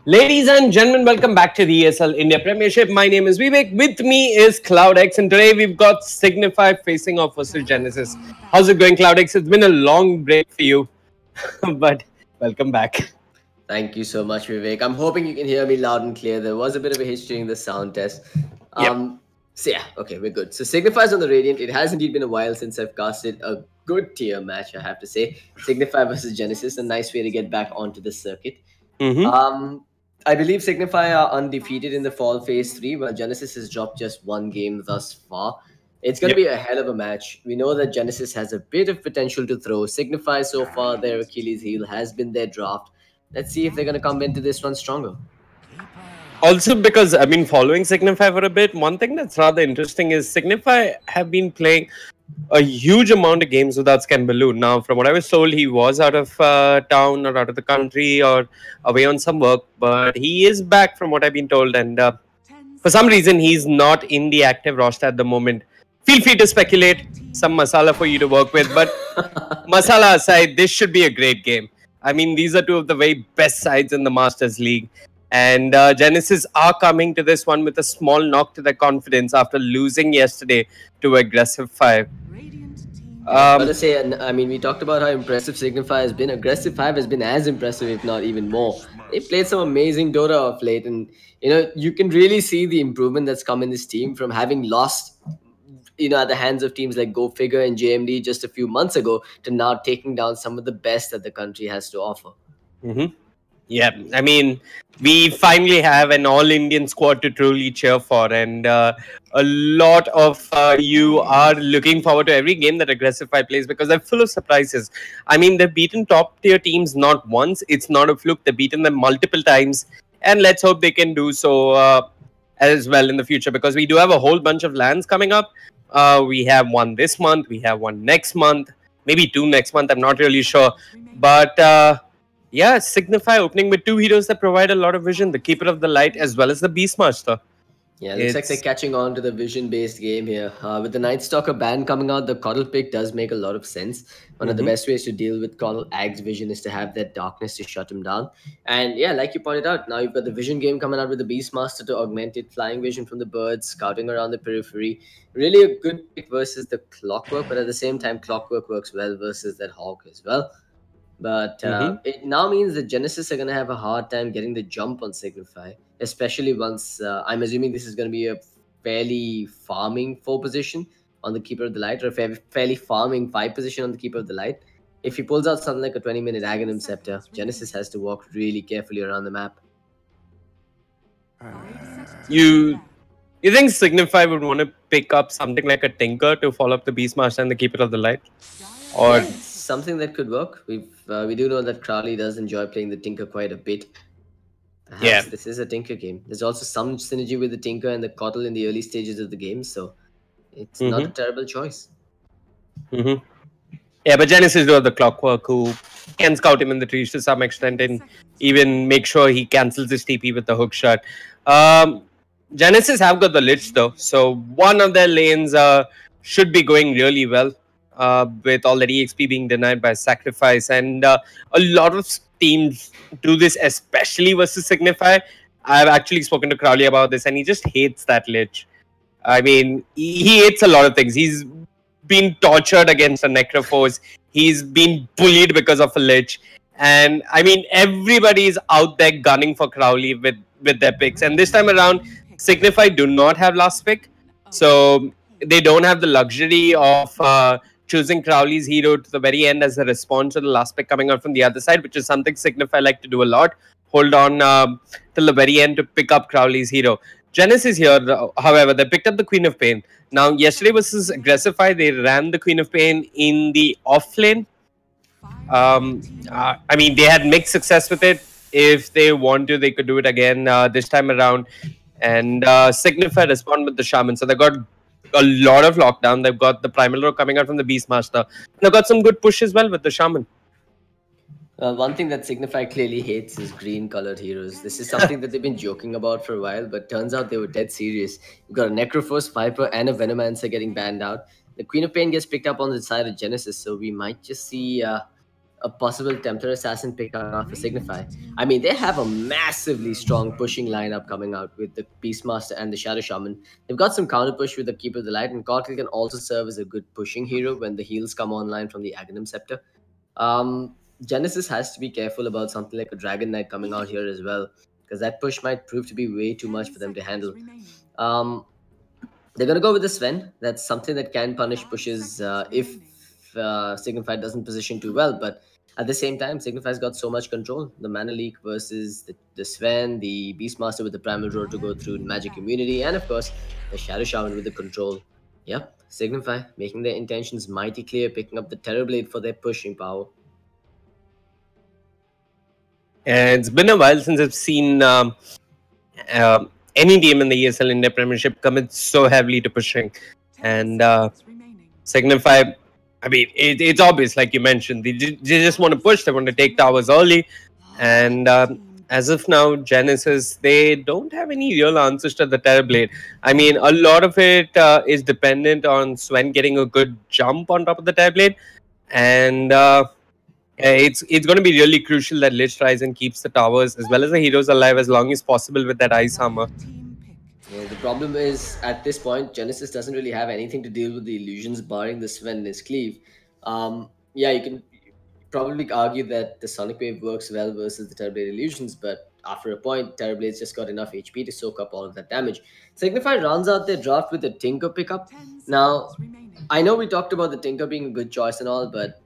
Ladies and gentlemen, welcome back to the ESL India Premiership. My name is Vivek. With me is CloudX, and today we've got Signify facing off versus Genesis. How's it going, CloudX? It's been a long break for you, but welcome back. Thank you so much, Vivek. I'm hoping you can hear me loud and clear. There was a bit of a history in the sound test. Yep. So yeah, okay, we're good. So Signify's on the Radiant. It has indeed been a while since I've casted a good tier match, I have to say. Signify versus Genesis, a nice way to get back onto the circuit. I believe Signify are undefeated in the fall phase 3, while Genesis has dropped just one game thus far. It's going to be a hell of a match. We know that Genesis has a bit of potential to throw. Signify so far, their Achilles heel has been their draft. Let's see if they're going to come into this one stronger. Also, because I've been following Signify for a bit, one thing that's rather interesting is Signify have been playing a huge amount of games without Skembaloo. Now, from what I was told, he was out of town or out of the country or away on some work, but he is back from what I've been told. And for some reason, he's not in the active roster at the moment. Feel free to speculate. Some masala for you to work with. But masala aside, this should be a great game. I mean, these are two of the very best sides in the Masters League. And Genesis are coming to this one with a small knock to their confidence after losing yesterday to Aggressive 5. I mean, we talked about how impressive Signify has been. Aggressive 5 has been as impressive, if not even more. They played some amazing Dota of late, and you can really see the improvement that's come in this team from having lost, at the hands of teams like Go Figure and JMD just a few months ago to now taking down some of the best that the country has to offer. Yeah, I mean, we finally have an all-Indian squad to truly cheer for, and a lot of you are looking forward to every game that Aggressive 5 plays because they're full of surprises. I mean, they've beaten top-tier teams not once. It's not a fluke. They've beaten them multiple times, and let's hope they can do so as well in the future because we do have a whole bunch of LANs coming up. We have one this month. We have one next month. Maybe two next month. I'm not really sure. But... yeah, Signify opening with two heroes that provide a lot of vision, the Keeper of the Light as well as the Beastmaster. Yeah, looks like they're catching on to the vision-based game here. With the Night Stalker ban coming out, the Coddle pick does make a lot of sense. One of the best ways to deal with Coddle Ag's vision is to have that darkness to shut him down. And yeah, like you pointed out, now you've got the vision game coming out with the Beastmaster to augment it, flying vision from the birds, scouting around the periphery. Really a good pick versus the Clockwork, but at the same time, Clockwork works well versus that Hawk as well. But it now means that Genesis are going to have a hard time getting the jump on Signify, especially once I'm assuming this is going to be a fairly farming 4 position on the Keeper of the Light, or a fairly farming 5 position on the Keeper of the Light. If he pulls out something like a 20-minute Aghanim Scepter, Genesis has to walk really carefully around the map. You think Signify would want to pick up something like a Tinker to follow up the Beastmaster and the Keeper of the Light? Or something that could work. We do know that Crowley does enjoy playing the Tinker quite a bit. Perhaps this is a Tinker game. There's also some synergy with the Tinker and the Coddle in the early stages of the game, so it's not a terrible choice. Yeah, but Genesis do have the Clockwork who can scout him in the trees to some extent and even make sure he cancels his TP with the hook shot. Genesis have got the Lich though, so one of their lanes should be going really well. With all the EXP being denied by Sacrifice, and a lot of teams do this, especially versus Signify. I've actually spoken to Crowley about this, and he just hates that Lich. I mean, he hates a lot of things. He's been tortured against a Necrophos. He's been bullied because of a Lich. And I mean, everybody's out there gunning for Crowley with their picks. And this time around, Signify do not have last pick. So they don't have the luxury of choosing Crowley's hero to the very end as a response to the last pick coming out from the other side, which is something Signify like to do a lot. Hold on till the very end to pick up Crowley's hero. Genesis here, however, they picked up the Queen of Pain. Now, yesterday versus Aggressive 5, they ran the Queen of Pain in the off lane. I mean, they had mixed success with it. If they want to, they could do it again this time around. And Signify respond with the Shaman. So they got a lot of lockdown. They've got the Primal Row coming out from the Beastmaster. They've got some good push as well with the Shaman. One thing that Signify clearly hates is green-colored heroes. This is something that they've been joking about for a while, but turns out they were dead serious. You've got a Necrophos, Viper, and a Venomancer getting banned out. The Queen of Pain gets picked up on the side of Genesis, so we might just see a a possible Templar Assassin pick coming out for Signify. I mean, they have a massively strong pushing lineup coming out with the Beastmaster and the Shadow Shaman. They've got some counter push with the Keeper of the Light, and Kotal can also serve as a good pushing hero when the heals come online from the Aghanim Scepter. Genesis has to be careful about something like a Dragon Knight coming out here as well, because that push might prove to be way too much for them to handle. They're going to go with the Sven. That's something that can punish pushes if Signify doesn't position too well. But at the same time, Signify's got so much control. The Mana Leak versus the Sven, the Beastmaster with the Primal Roar to go through Magic Immunity, and of course, the Shadow Shaman with the control. Yep, Signify making their intentions mighty clear, picking up the Terrorblade for their pushing power. And it's been a while since I've seen any team in the ESL in their Premiership commit so heavily to pushing. And Signify, I mean, it's obvious, like you mentioned, they just want to push, they want to take towers early. And as of now, Genesis, they don't have any real answers to the Terrorblade. I mean, a lot of it is dependent on Sven getting a good jump on top of the Terrorblade. And it's going to be really crucial that Lich tries and keeps the towers as well as the heroes alive as long as possible with that ice hammer. Yeah, the problem is at this point, Genesis doesn't really have anything to deal with the illusions, barring the Sven and his cleave. Yeah, you can probably argue that the Sonic Wave works well versus the Terrorblade illusions, but after a point, Terrorblade's just got enough HP to soak up all of that damage. Signify rounds out their draft with a Tinker pickup. Now, I know we talked about the Tinker being a good choice and all, but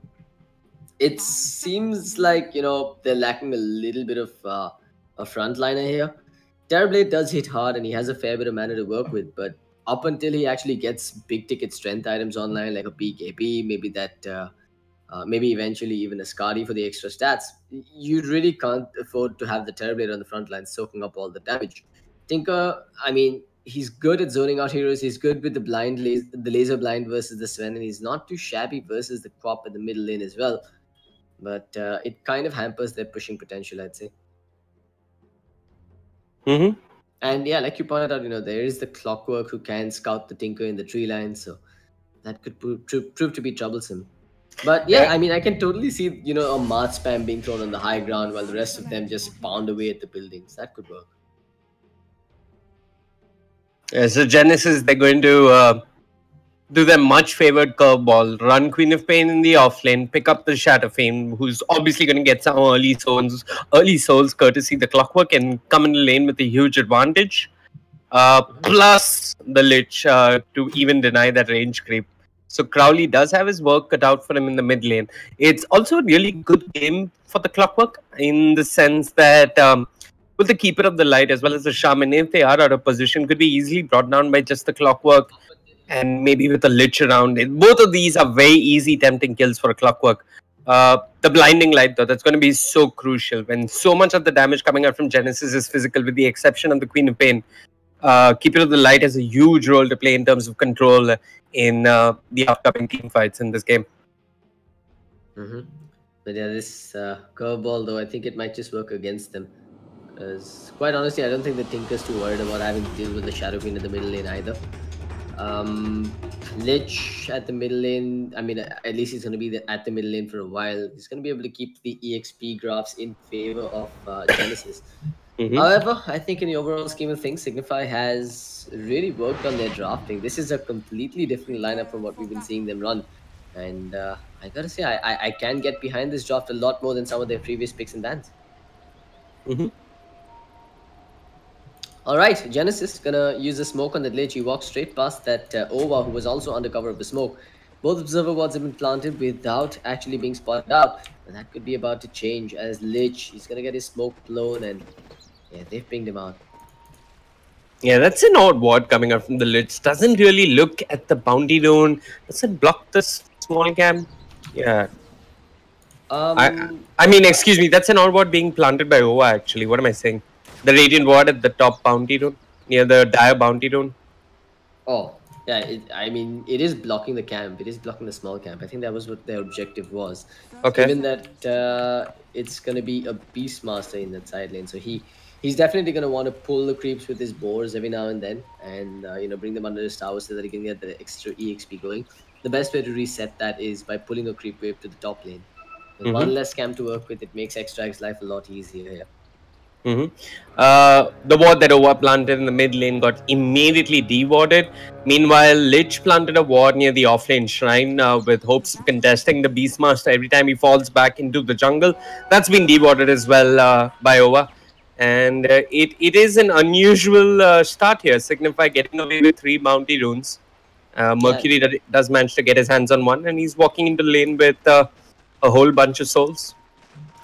it seems like, you know, they're lacking a little bit of a frontliner here. Terrorblade does hit hard and he has a fair bit of mana to work with, but up until he actually gets big ticket strength items online like a PKP, maybe that, maybe eventually even a Skadi for the extra stats, you really can't afford to have the Terrorblade on the front line soaking up all the damage. Tinker, I mean, he's good at zoning out heroes. He's good with the laser blind versus the Sven, and he's not too shabby versus the Quap at the middle lane as well. But it kind of hampers their pushing potential, I'd say. Mm-hmm. And yeah, like you pointed out, you know, there is the Clockwork who can scout the Tinker in the tree line, so that could prove to be troublesome. But yeah, I mean, I can totally see, you know, a Mart spam being thrown on the high ground while the rest of them just pound away at the buildings. That could work. Yeah, so Genesis, they're going to do their much favored curveball, run Queen of Pain in the offlane, pick up the Shatter Fame, who's obviously going to get some early souls courtesy the Clockwork, and come in the lane with a huge advantage. Plus the Lich to even deny that range creep. So Crowley does have his work cut out for him in the mid lane. It's also a really good game for the Clockwork in the sense that with the Keeper of the Light as well as the Shaman, if they are out of position, could be easily brought down by just the Clockwork and maybe with a Lich around it. Both of these are very easy, tempting kills for a Clockwork. The Blinding Light, though, that's going to be so crucial when so much of the damage coming out from Genesis is physical, with the exception of the Queen of Pain. Keeper of the Light has a huge role to play in terms of control in the upcoming team fights in this game. But yeah, this curveball, though, I think it might just work against them. Because quite honestly, I don't think the Tinker's too worried about having to deal with the Shadow Queen in the middle lane either. Lich at the middle lane, I mean, at least he's going to be at the middle lane for a while. He's going to be able to keep the EXP graphs in favor of Genesis. However, I think in the overall scheme of things, Signify has really worked on their drafting. This is a completely different lineup from what we've been seeing them run. And I gotta say, I can get behind this draft a lot more than some of their previous picks and bans. Alright, Genesis gonna use a smoke on the Lich. He walks straight past that Ova, who was also under cover of the smoke. Both observer wards have been planted without actually being spotted out. And that could be about to change as Lich, he's gonna get his smoke blown, and yeah, they've pinged him out. Yeah, that's an odd ward coming out from the Lich. Doesn't really look at the bounty zone. Does it block this small camp? Yeah. I mean, excuse me, that's an odd ward being planted by Ova, actually. What am I saying? The Radiant ward at the top bounty zone, near the Dire bounty zone. Oh, yeah, I mean, it is blocking the camp. It is blocking the small camp. I think that was what their objective was. Okay. Given that it's going to be a Beastmaster in that side lane. So he's definitely going to want to pull the creeps with his boars every now and then. And, you know, bring them under his tower so that he can get the extra EXP going. The best way to reset that is by pulling a creep wave to the top lane. With one less camp to work with, it makes Extract's life a lot easier here. The ward that Ova planted in the mid lane got immediately dewarded. Meanwhile, Lich planted a ward near the offlane shrine with hopes of contesting the Beastmaster every time he falls back into the jungle. That's been dewarded as well by Ova. And it is an unusual start here. Signify getting away with 3 bounty runes. Mercury does manage to get his hands on one, and he's walking into the lane with a whole bunch of souls.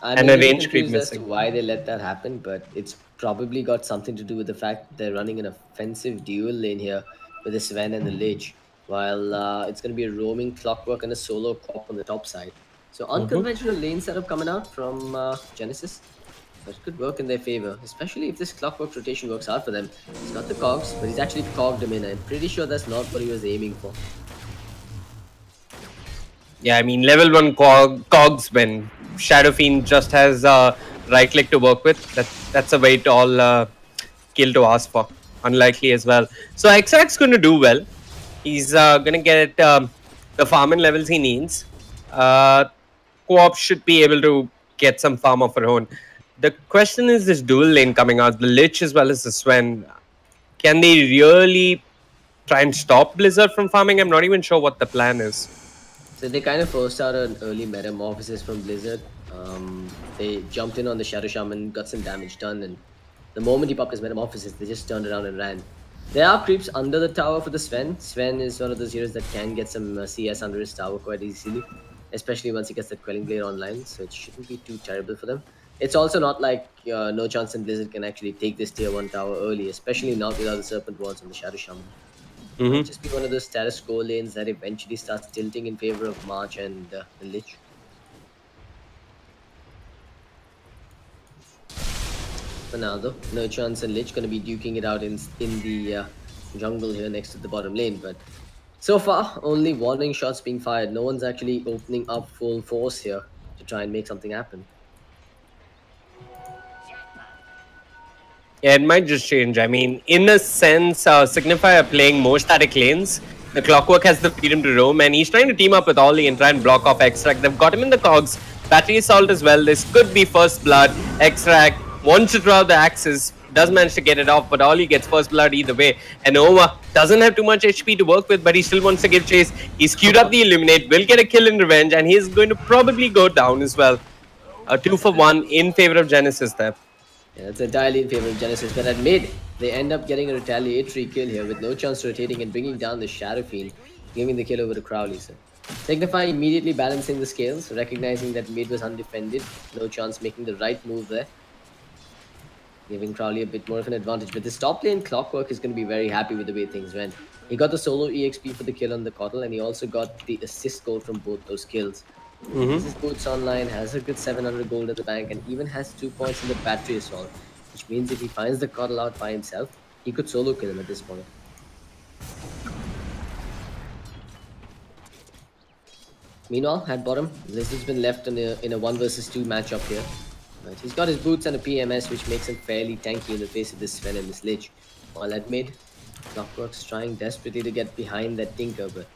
I'm and a a little range creep confused as to missing. why they let that happen, but it's probably got something to do with the fact that they're running an offensive dual lane here with the Sven and the Lich, while it's going to be a roaming Clockwork and a solo Cop on the top side. So unconventional lane setup coming out from Genesis, but it could work in their favor, especially if this Clockwork rotation works out for them. He's got the cogs, but he's actually cogged him in. I'm pretty sure that's not what he was aiming for. Yeah, I mean, level 1 cogs when Shadow Fiend just has right click to work with. That's a very tall kill to ask for. Unlikely as well. So Extract's going to do well. He's going to get the farming levels he needs. Co-op should be able to get some farm of her own. The question is this dual lane coming out, the Lich as well as the Sven. Can they really try and stop Blizzard from farming? I'm not even sure what the plan is. So they kind of forced out an early metamorphosis from Blizzard. They jumped in on the Shadow Shaman, got some damage done, and the moment he popped his metamorphosis, they just turned around and ran. There are creeps under the tower for the Sven. Sven is one of those heroes that can get some CS under his tower quite easily, especially once he gets the Quelling Blade online, so it shouldn't be too terrible for them. It's also not like No Chance and Blizzard can actually take this tier 1 tower early, especially not without the Serpent Wards on the Shadow Shaman. Might just be one of those status quo lanes that eventually starts tilting in favor of March and the Lich. For now though, No Chance and Lich going to be duking it out in the jungle here next to the bottom lane, but so far only warning shots being fired. No one's actually opening up full force here to try and make something happen. Yeah, it might just change. I mean, in a sense, Signify are playing more static lanes. The Clockwork has the freedom to roam, and he's trying to team up with Ollie and try and block off Extract. They've got him in the cogs. Battery Assault as well. This could be first blood. Extract wants to draw the axes. Does manage to get it off, but Ollie gets first blood either way. And Nova doesn't have too much HP to work with, but he still wants to give chase. He's queued up the Illuminate, will get a kill in revenge, and he's going to probably go down as well. 2 for 1 in favor of Genesis there. Yeah, that's entirely in favor of Genesis, but at mid, they end up getting a retaliatory kill here with No Chance rotating and bringing down the Shadow Fiend, giving the kill over to Crowley. So Signify immediately balancing the scales, recognizing that mid was undefended. No Chance making the right move there, giving Crowley a bit more of an advantage. But this top lane Clockwork is going to be very happy with the way things went. He got the solo EXP for the kill on the Kotl, and he also got the assist gold from both those kills. His boots online, has a good 700 gold at the bank, and even has 2 points in the battery assault, which means if he finds the Kotl out by himself, he could solo kill him at this point. Meanwhile, at bottom, Blizzard's been left in a 1 versus 2 matchup here. But he's got his boots and a PMS, which makes him fairly tanky in the face of this Sven and this Lich. While at mid, Clockwork's trying desperately to get behind that Tinker, but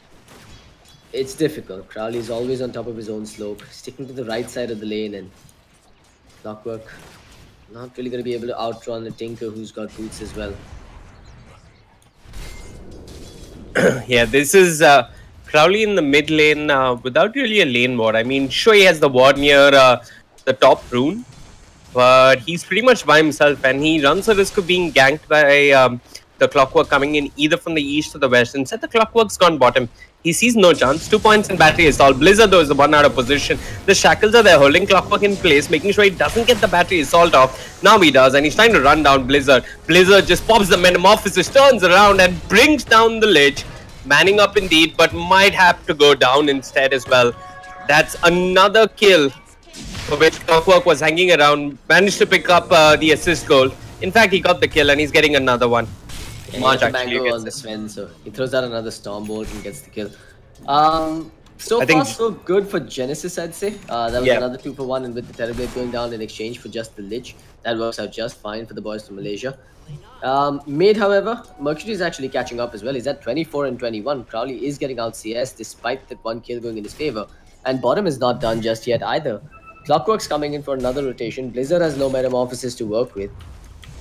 it's difficult. Crowley is always on top of his own slope, sticking to the right side of the lane, and Clockwork not really going to be able to outrun the Tinker, who's got boots as well. Yeah, this is Crowley in the mid lane without really a lane ward. I mean, sure, he has the ward near the top rune, but he's pretty much by himself, and he runs the risk of being ganked by the Clockwork coming in either from the east or the west. Instead, the Clockwork's gone bottom. He sees no chance. 2 points in battery assault. Blizzard, though, is the one out of position. The shackles are there holding Clockwork in place, making sure he doesn't get the battery assault off. Now he does, and he's trying to run down Blizzard. Blizzard just pops the metamorphosis, turns around, and brings down the Lich. Manning up indeed, but might have to go down instead as well. That's another kill for which Clockwork was hanging around. Managed to pick up the assist goal. In fact, he got the kill, and he's getting another one. Yeah, March actually gets on the Sven, so he throws out another Stormbolt and gets the kill. So far, so good for Genesis, I'd say. That was another 2 for 1, and with the Terrorblade going down in exchange for just the Lich, that works out just fine for the boys from Malaysia. Mid, however, Mercury is actually catching up as well. He's at 24 and 21. Crowley is getting out CS despite that 1 kill going in his favor. And bottom is not done just yet either. Clockwork's coming in for another rotation. Blizzard has no metamorphosis to work with.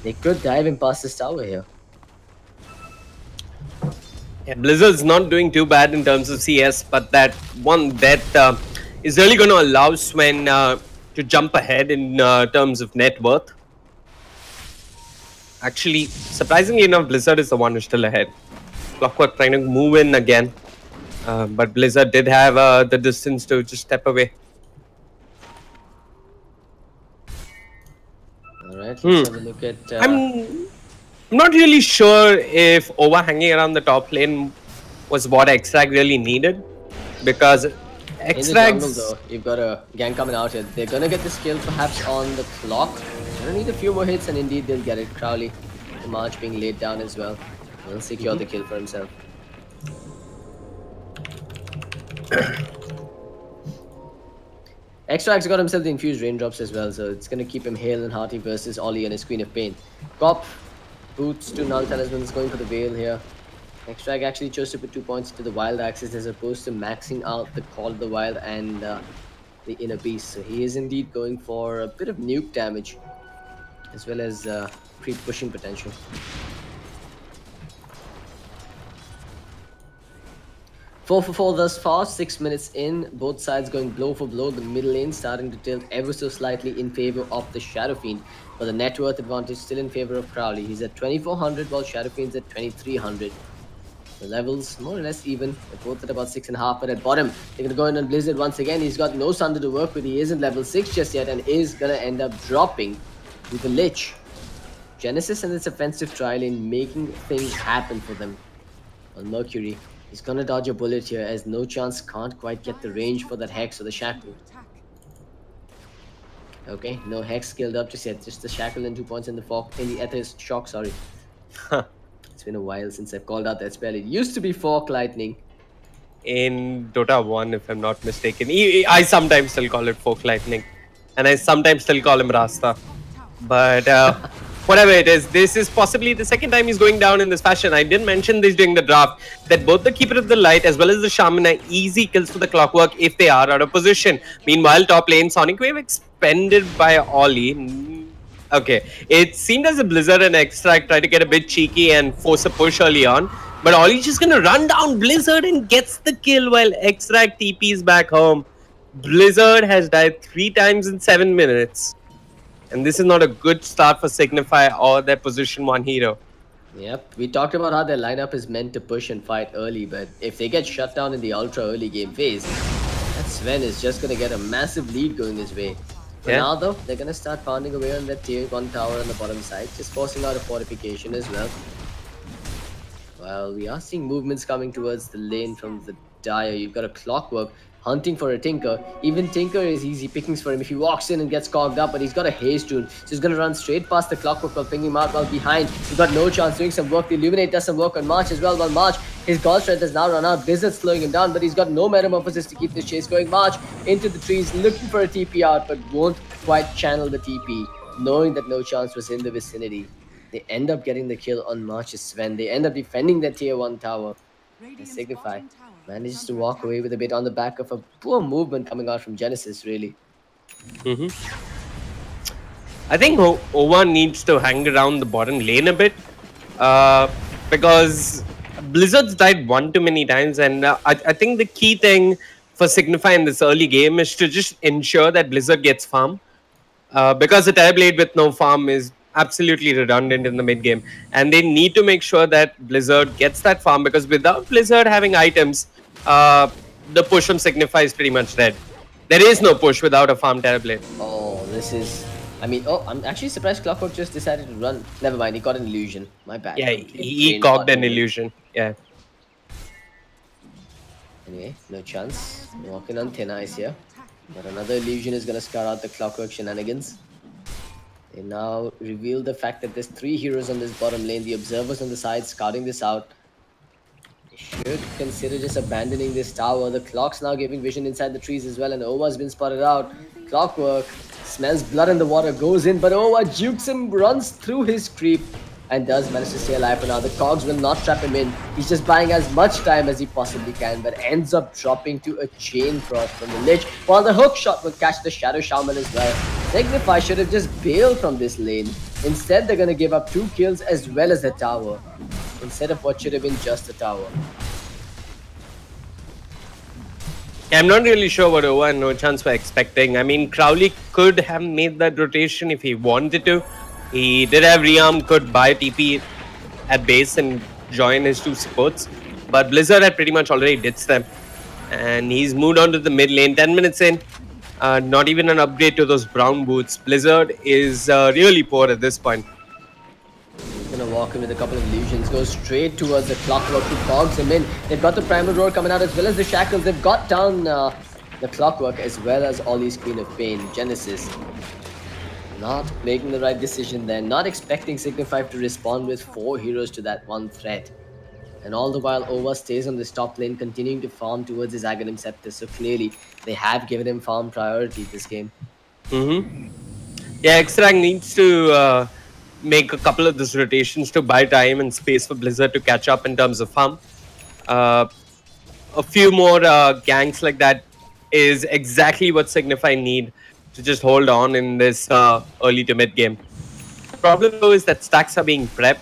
They could dive him past this tower here. Yeah, Blizzard's not doing too bad in terms of CS, but that one death is really going to allow Sven to jump ahead in terms of net worth. Actually, surprisingly enough, Blizzard is the one who's still ahead. Clockwork trying to move in again, but Blizzard did have the distance to just step away. Alright, let's have a look at... I'm not really sure if Ova hanging around the top lane was what Extract really needed, because Extract... In the jungle though, you've got a gang coming out here. They're gonna get the skill perhaps on the clock. They're gonna need a few more hits and indeed they'll get it. Crowley, the march being laid down as well. He'll secure the kill for himself. Extract's got himself the infused raindrops as well, so it's gonna keep him hale and hearty versus Ollie and his Queen of Pain. Cop, boots to Null Talisman is going for the Veil here. Extract actually chose to put 2 points to the Wild Axis as opposed to maxing out the Call of the Wild and the Inner Beast. So he is indeed going for a bit of nuke damage as well as creep pushing potential. Four for 4 thus far, 6 minutes in, both sides going blow for blow, the middle lane starting to tilt ever so slightly in favor of the Shadow Fiend, but the net worth advantage still in favor of Crowley. He's at 2400 while Shadow Fiend's at 2300. The levels more or less even, they're both at about 6.5, but at bottom, they're going to go in on Blizzard once again. He's got no Sunder to work with, he isn't level 6 just yet and is going to end up dropping with the Lich. Genesis and its offensive trial in making things happen for them. On Mercury, he's gonna dodge a bullet here as No Chance can't quite get the range for that Hex or the Shackle. Okay, no Hex skilled up just yet, just the Shackle and 2 points in the Ether Shock, sorry. It's been a while since I've called out that spell. It used to be Fork Lightning. In Dota 1, if I'm not mistaken. I sometimes still call it Fork Lightning. And I sometimes still call him Rasta. But whatever it is, this is possibly the second time he's going down in this fashion. I did mention this during the draft, that both the Keeper of the Light as well as the Shaman are easy kills for the Clockwork if they are out of position. Meanwhile, top lane, Sonic Wave expended by Ollie. Okay, it seemed as if Blizzard and Extract tried to get a bit cheeky and force a push early on. But Ollie's just going to run down Blizzard and gets the kill while Extract TPs back home. Blizzard has died 3 times in 7 minutes. And this is not a good start for Signify or their position 1 hero. Yep, we talked about how their lineup is meant to push and fight early, but if they get shut down in the ultra early game phase, that Sven is just going to get a massive lead going his way. For now though, they're going to start pounding away on that tier 1 tower on the bottom side, just forcing out a fortification as well. Well, we are seeing movements coming towards the lane from the Dire. You've got a Clockwork hunting for a Tinker. Even Tinker is easy pickings for him if he walks in and gets cogged up, but he's got a Haste Rune, so he's going to run straight past the Clockwork while pinging him out while behind. He's got No Chance doing some work. The Illuminate does some work on March as well, while March, his God Strength has now run out. Blizzard's slowing him down, but he's got no Metamorphosis to keep this chase going. March into the trees, looking for a TP out, but won't quite channel the TP, knowing that No Chance was in the vicinity. They end up getting the kill on March's Sven. They end up defending that tier 1 tower. And Signify manages to walk away with a bit on the back of a poor movement coming out from Genesis, really. I think Ova needs to hang around the bottom lane a bit. Because Blizzard's died 1 too many times. And I think the key thing for Signify in this early game is to just ensure that Blizzard gets farm. Because the Terrorblade with no farm is absolutely redundant in the mid game, and they need to make sure that Blizzard gets that farm, because without Blizzard having items, the push from Signify is pretty much dead. There is no push without a farm Terrorblade. Oh, this is... I mean, oh, I'm actually surprised Clockwork just decided to run. Never mind, he got an illusion. My bad. Yeah, he cocked an illusion. Yeah. Anyway, No Chance. Walking on thin ice here. But another illusion is going to scar out the Clockwork shenanigans. They now reveal the fact that there's 3 heroes on this bottom lane. The observers on the side scouting this out. They should consider just abandoning this tower. The Clock's now giving vision inside the trees as well, and Owa's been spotted out. Clockwork smells blood in the water, goes in, but Owa jukes him, runs through his creep. and does manage to stay alive for now. The cogs will not trap him in. He's just buying as much time as he possibly can, but ends up dropping to a chain frost from the Lich, while the hook shot will catch the Shadow Shaman as well. Signify should have just bailed from this lane. Instead, they're going to give up 2 kills as well as the tower, instead of what should have been just the tower. I'm not really sure what Ova and No Chance were expecting. I mean, Crowley could have made that rotation if he wanted to. He did have Rearm, could buy TP at base and join his 2 supports. But Blizzard had pretty much already ditched them. And he's moved on to the mid lane. 10 minutes in, not even an upgrade to those brown boots. Blizzard is really poor at this point. Gonna walk in with a couple of illusions, go straight towards the Clockwork to cogs him in. They've got the Primal Roar coming out as well as the Shackles. They've got down the Clockwork as well as Ollie's Queen of Pain, Genesis. Not making the right decision there, not expecting Signify to respond with 4 heroes to that one threat. And all the while, Ova stays on this top lane, continuing to farm towards his Aghanim Scepter. So clearly, they have given him farm priority this game. Yeah, Extract needs to make a couple of these rotations to buy time and space for Blizzard to catch up in terms of farm. A few more ganks like that is exactly what Signify need to just hold on in this early to mid game. The problem though is that stacks are being prepped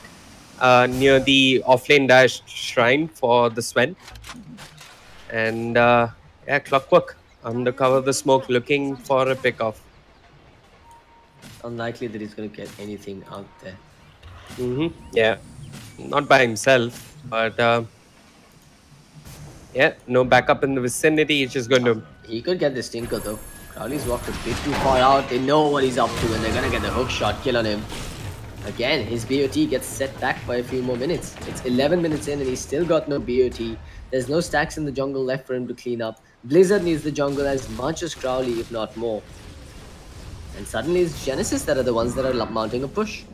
near the offlane dash shrine for the Sven. And yeah, Clockwork under cover of the smoke looking for a pickoff. Unlikely that he's going to get anything out there. Yeah, not by himself, but yeah, no backup in the vicinity. He's just going to... He could get the Stinker though. Crowley's walked a bit too far out. They know what he's up to and they're going to get the hook shot kill on him. Again, his BOT gets set back by a few more minutes. It's 11 minutes in and he's still got no BOT. There's no stacks in the jungle left for him to clean up. Blizzard needs the jungle as much as Crowley, if not more. And suddenly it's Genesis that are the ones that are mounting a push.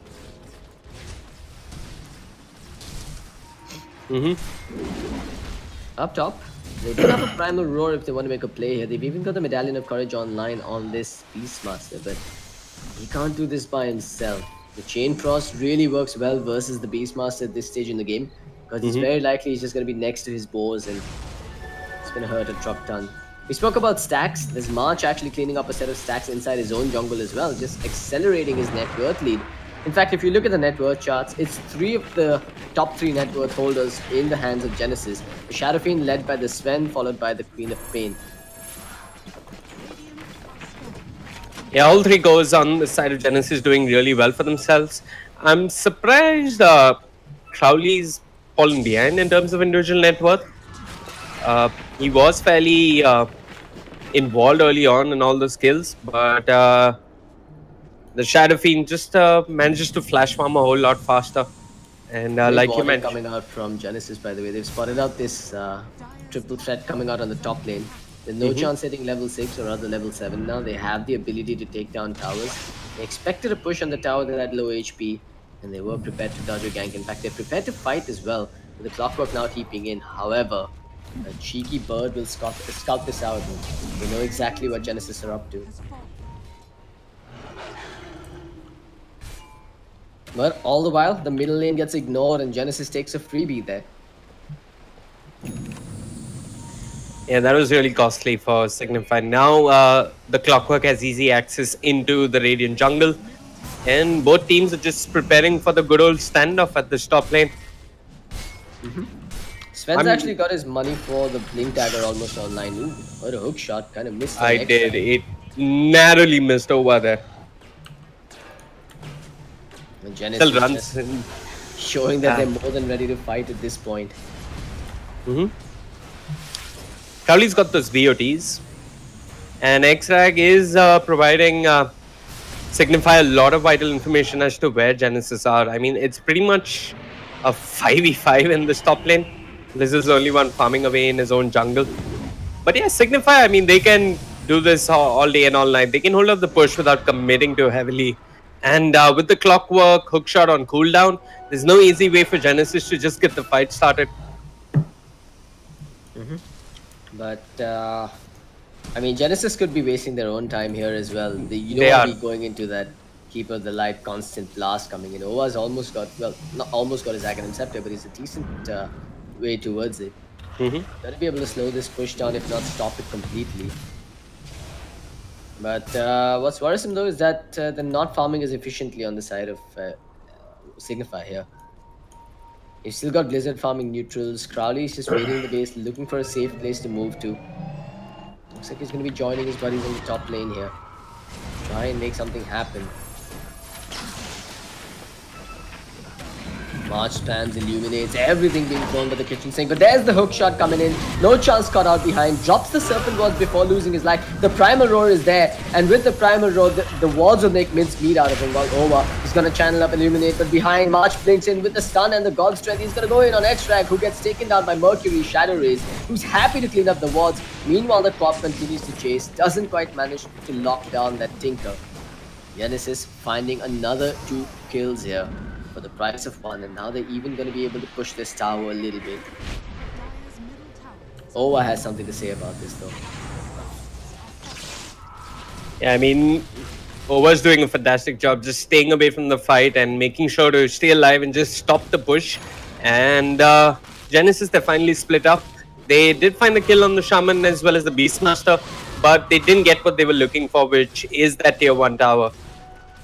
Up top, they do have a Primal Roar if they want to make a play here. They've even got the Medallion of Courage online on this Beastmaster, but he can't do this by himself. The Chain Frost really works well versus the Beastmaster at this stage in the game, because it's very likely he's just going to be next to his bows and it's going to hurt a truck ton. We spoke about stacks. There's March actually cleaning up a set of stacks inside his own jungle as well, just accelerating his net worth lead. In fact, if you look at the net worth charts, it's 3 of the top 3 net worth holders in the hands of Genesis. The Shadow Fiend led by the Sven, followed by the Queen of Pain. Yeah, all 3 goes on the side of Genesis doing really well for themselves. I'm surprised Crowley's fallen behind in terms of individual net worth. He was fairly involved early on in all the skills, but the Shadow Fiend just manages to flash farm a whole lot faster. And like you mentioned, coming out from Genesis, by the way, they've spotted out this triple threat coming out on the top lane. With no chance hitting level 6 or rather level 7 now, they have the ability to take down towers. They expected a push on the tower that had low HP, and they were prepared to dodge a gank. In fact, they're prepared to fight as well, with the Clockwork now heaping in. However, a cheeky bird will scout this out. They know exactly what Genesis are up to. But all the while, the middle lane gets ignored and Genesis takes a freebie there. Yeah, that was really costly for Signify. Now the Clockwork has easy access into the Radiant jungle. And both teams are just preparing for the good old standoff at this top lane. Sven's actually got his money for the Blink Dagger almost online. Ooh, what a hook shot. Kind of missed the I did. It narrowly missed over there. And Genesis Still runs. Showing that they're more than ready to fight at this point. Crowley's got those BOTs. And X-Rag is providing Signify a lot of vital information as to where Genesis are. I mean, it's pretty much a 5v5 in this top lane. This is the only one farming away in his own jungle. But yeah, Signify, I mean, they can do this all day and all night. They can hold up the push without committing too heavily. And with the Clockwork, hookshot on cooldown, there's no easy way for Genesis to just get the fight started. But, I mean, Genesis could be wasting their own time here as well. You don't want to be going into that Keeper of the Light, constant blast coming in. Ova's almost got, well, not almost got his Aghanim Scepter, but he's a decent way towards it. Gotta be able to slow this push down, if not stop it completely. But what's worrisome though is that they're not farming as efficiently on the side of Signify here. You've still got Blizzard farming neutrals. Crowley is just waiting in the base, looking for a safe place to move to. Looks like he's going to be joining his buddies in the top lane here. Try and make something happen. March spans, illuminates, everything being thrown by the kitchen sink. But there's the hook shot coming in. No chance caught out behind. Drops the Serpent Wards before losing his life. The Primal Roar is there. And with the Primal Roar, the wards will make mincemeat out of him. While Ova is going to channel up, illuminate. But behind, March blinks in with the stun and the God Strength. He's going to go in on Extract, who gets taken down by Mercury, Shadow Rays, who's happy to clean up the wards. Meanwhile, the Crop continues to chase. Doesn't quite manage to lock down that Tinker. Genesis finding another 2 kills here for the price of 1, and now they're even going to be able to push this tower a little bit. Ova has something to say about this though. Yeah, I mean, Ova's doing a fantastic job just staying away from the fight and making sure to stay alive and just stop the push. And Genesis, they finally split up. They did find the kill on the Shaman as well as the Beastmaster, but they didn't get what they were looking for, which is that tier 1 tower.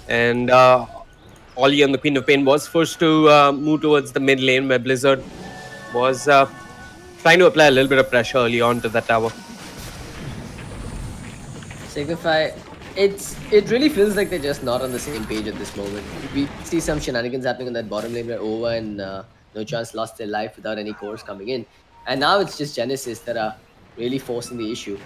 And Ollie on the Queen of Pain was forced to move towards the mid lane, where Blizzard was trying to apply a little bit of pressure early on to that tower. Signify, it really feels like they're just not on the same page at this moment. We see some shenanigans happening on that bottom lane where Ova and No Chance lost their life without any cores coming in. And now it's just Genesis that are really forcing the issue.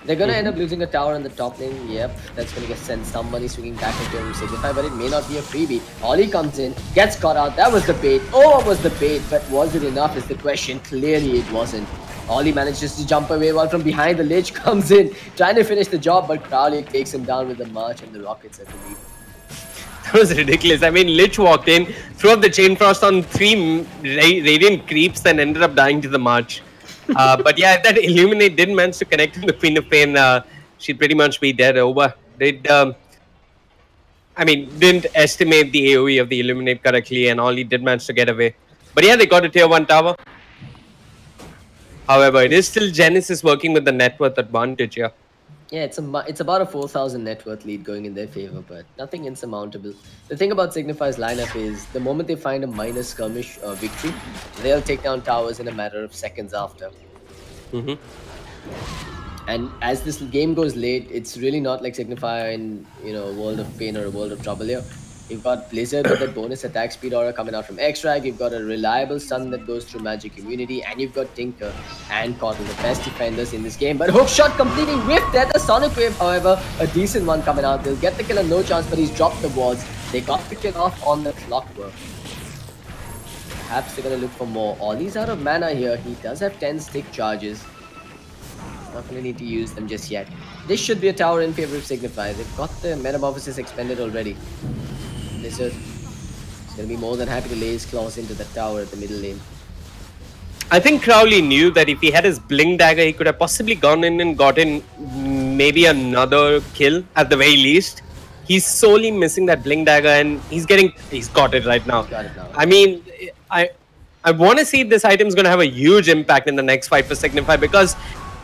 They're going to end up losing a tower in the top lane. Yep, that's going to send some money swinging back into him, Signify, but it may not be a freebie. Ollie comes in, gets caught out. That was the bait. Oh, what was the bait? But was it enough is the question. Clearly it wasn't. Ollie manages to jump away while from behind the Lich comes in, trying to finish the job, but Crowley takes him down with the March and the Rockets, I believe. That was ridiculous. I mean, Lich walked in, threw up the Chain Frost on 3 Radiant Creeps, then ended up dying to the March. But yeah, if that Illuminate didn't manage to connect to the Queen of Pain, she'd pretty much be dead. Over. Didn't estimate the AoE of the Illuminate correctly, and Ollie did manage to get away. But yeah, they got a tier 1 tower. However, it is still Genesis working with the net worth advantage here. Yeah, it's about a 4,000 net worth lead going in their favor, but nothing insurmountable. The thing about Signify's lineup is the moment they find a minor skirmish victory, they'll take down towers in a matter of seconds after. And as this game goes late, it's really not like Signify in a World of Pain or a World of Trouble here. You've got Blizzard with that bonus attack speed aura coming out from Extract. You've got a reliable stun that goes through magic immunity. And you've got Tinker and Cotton, the best defenders in this game. But Hookshot completing with that. The Sonic Wave, however, a decent one coming out. They'll get the kill on No Chance, but he's dropped the wards. They got the kill off on the Clockwork. Perhaps they're going to look for more. Ollie's out of mana here. He does have 10 stick charges. Not going to need to use them just yet. This should be a tower in favor of Signify. They've got the Metamorphosis expended already. Blizzard is going to be more than happy to lay his claws into the tower at the middle lane. I think Crowley knew that if he had his Blink Dagger, he could have possibly gone in and gotten maybe another kill at the very least. He's solely missing that Blink Dagger, and he's got it right now. I mean, I want to see if this item is going to have a huge impact in the next fight for Signify, because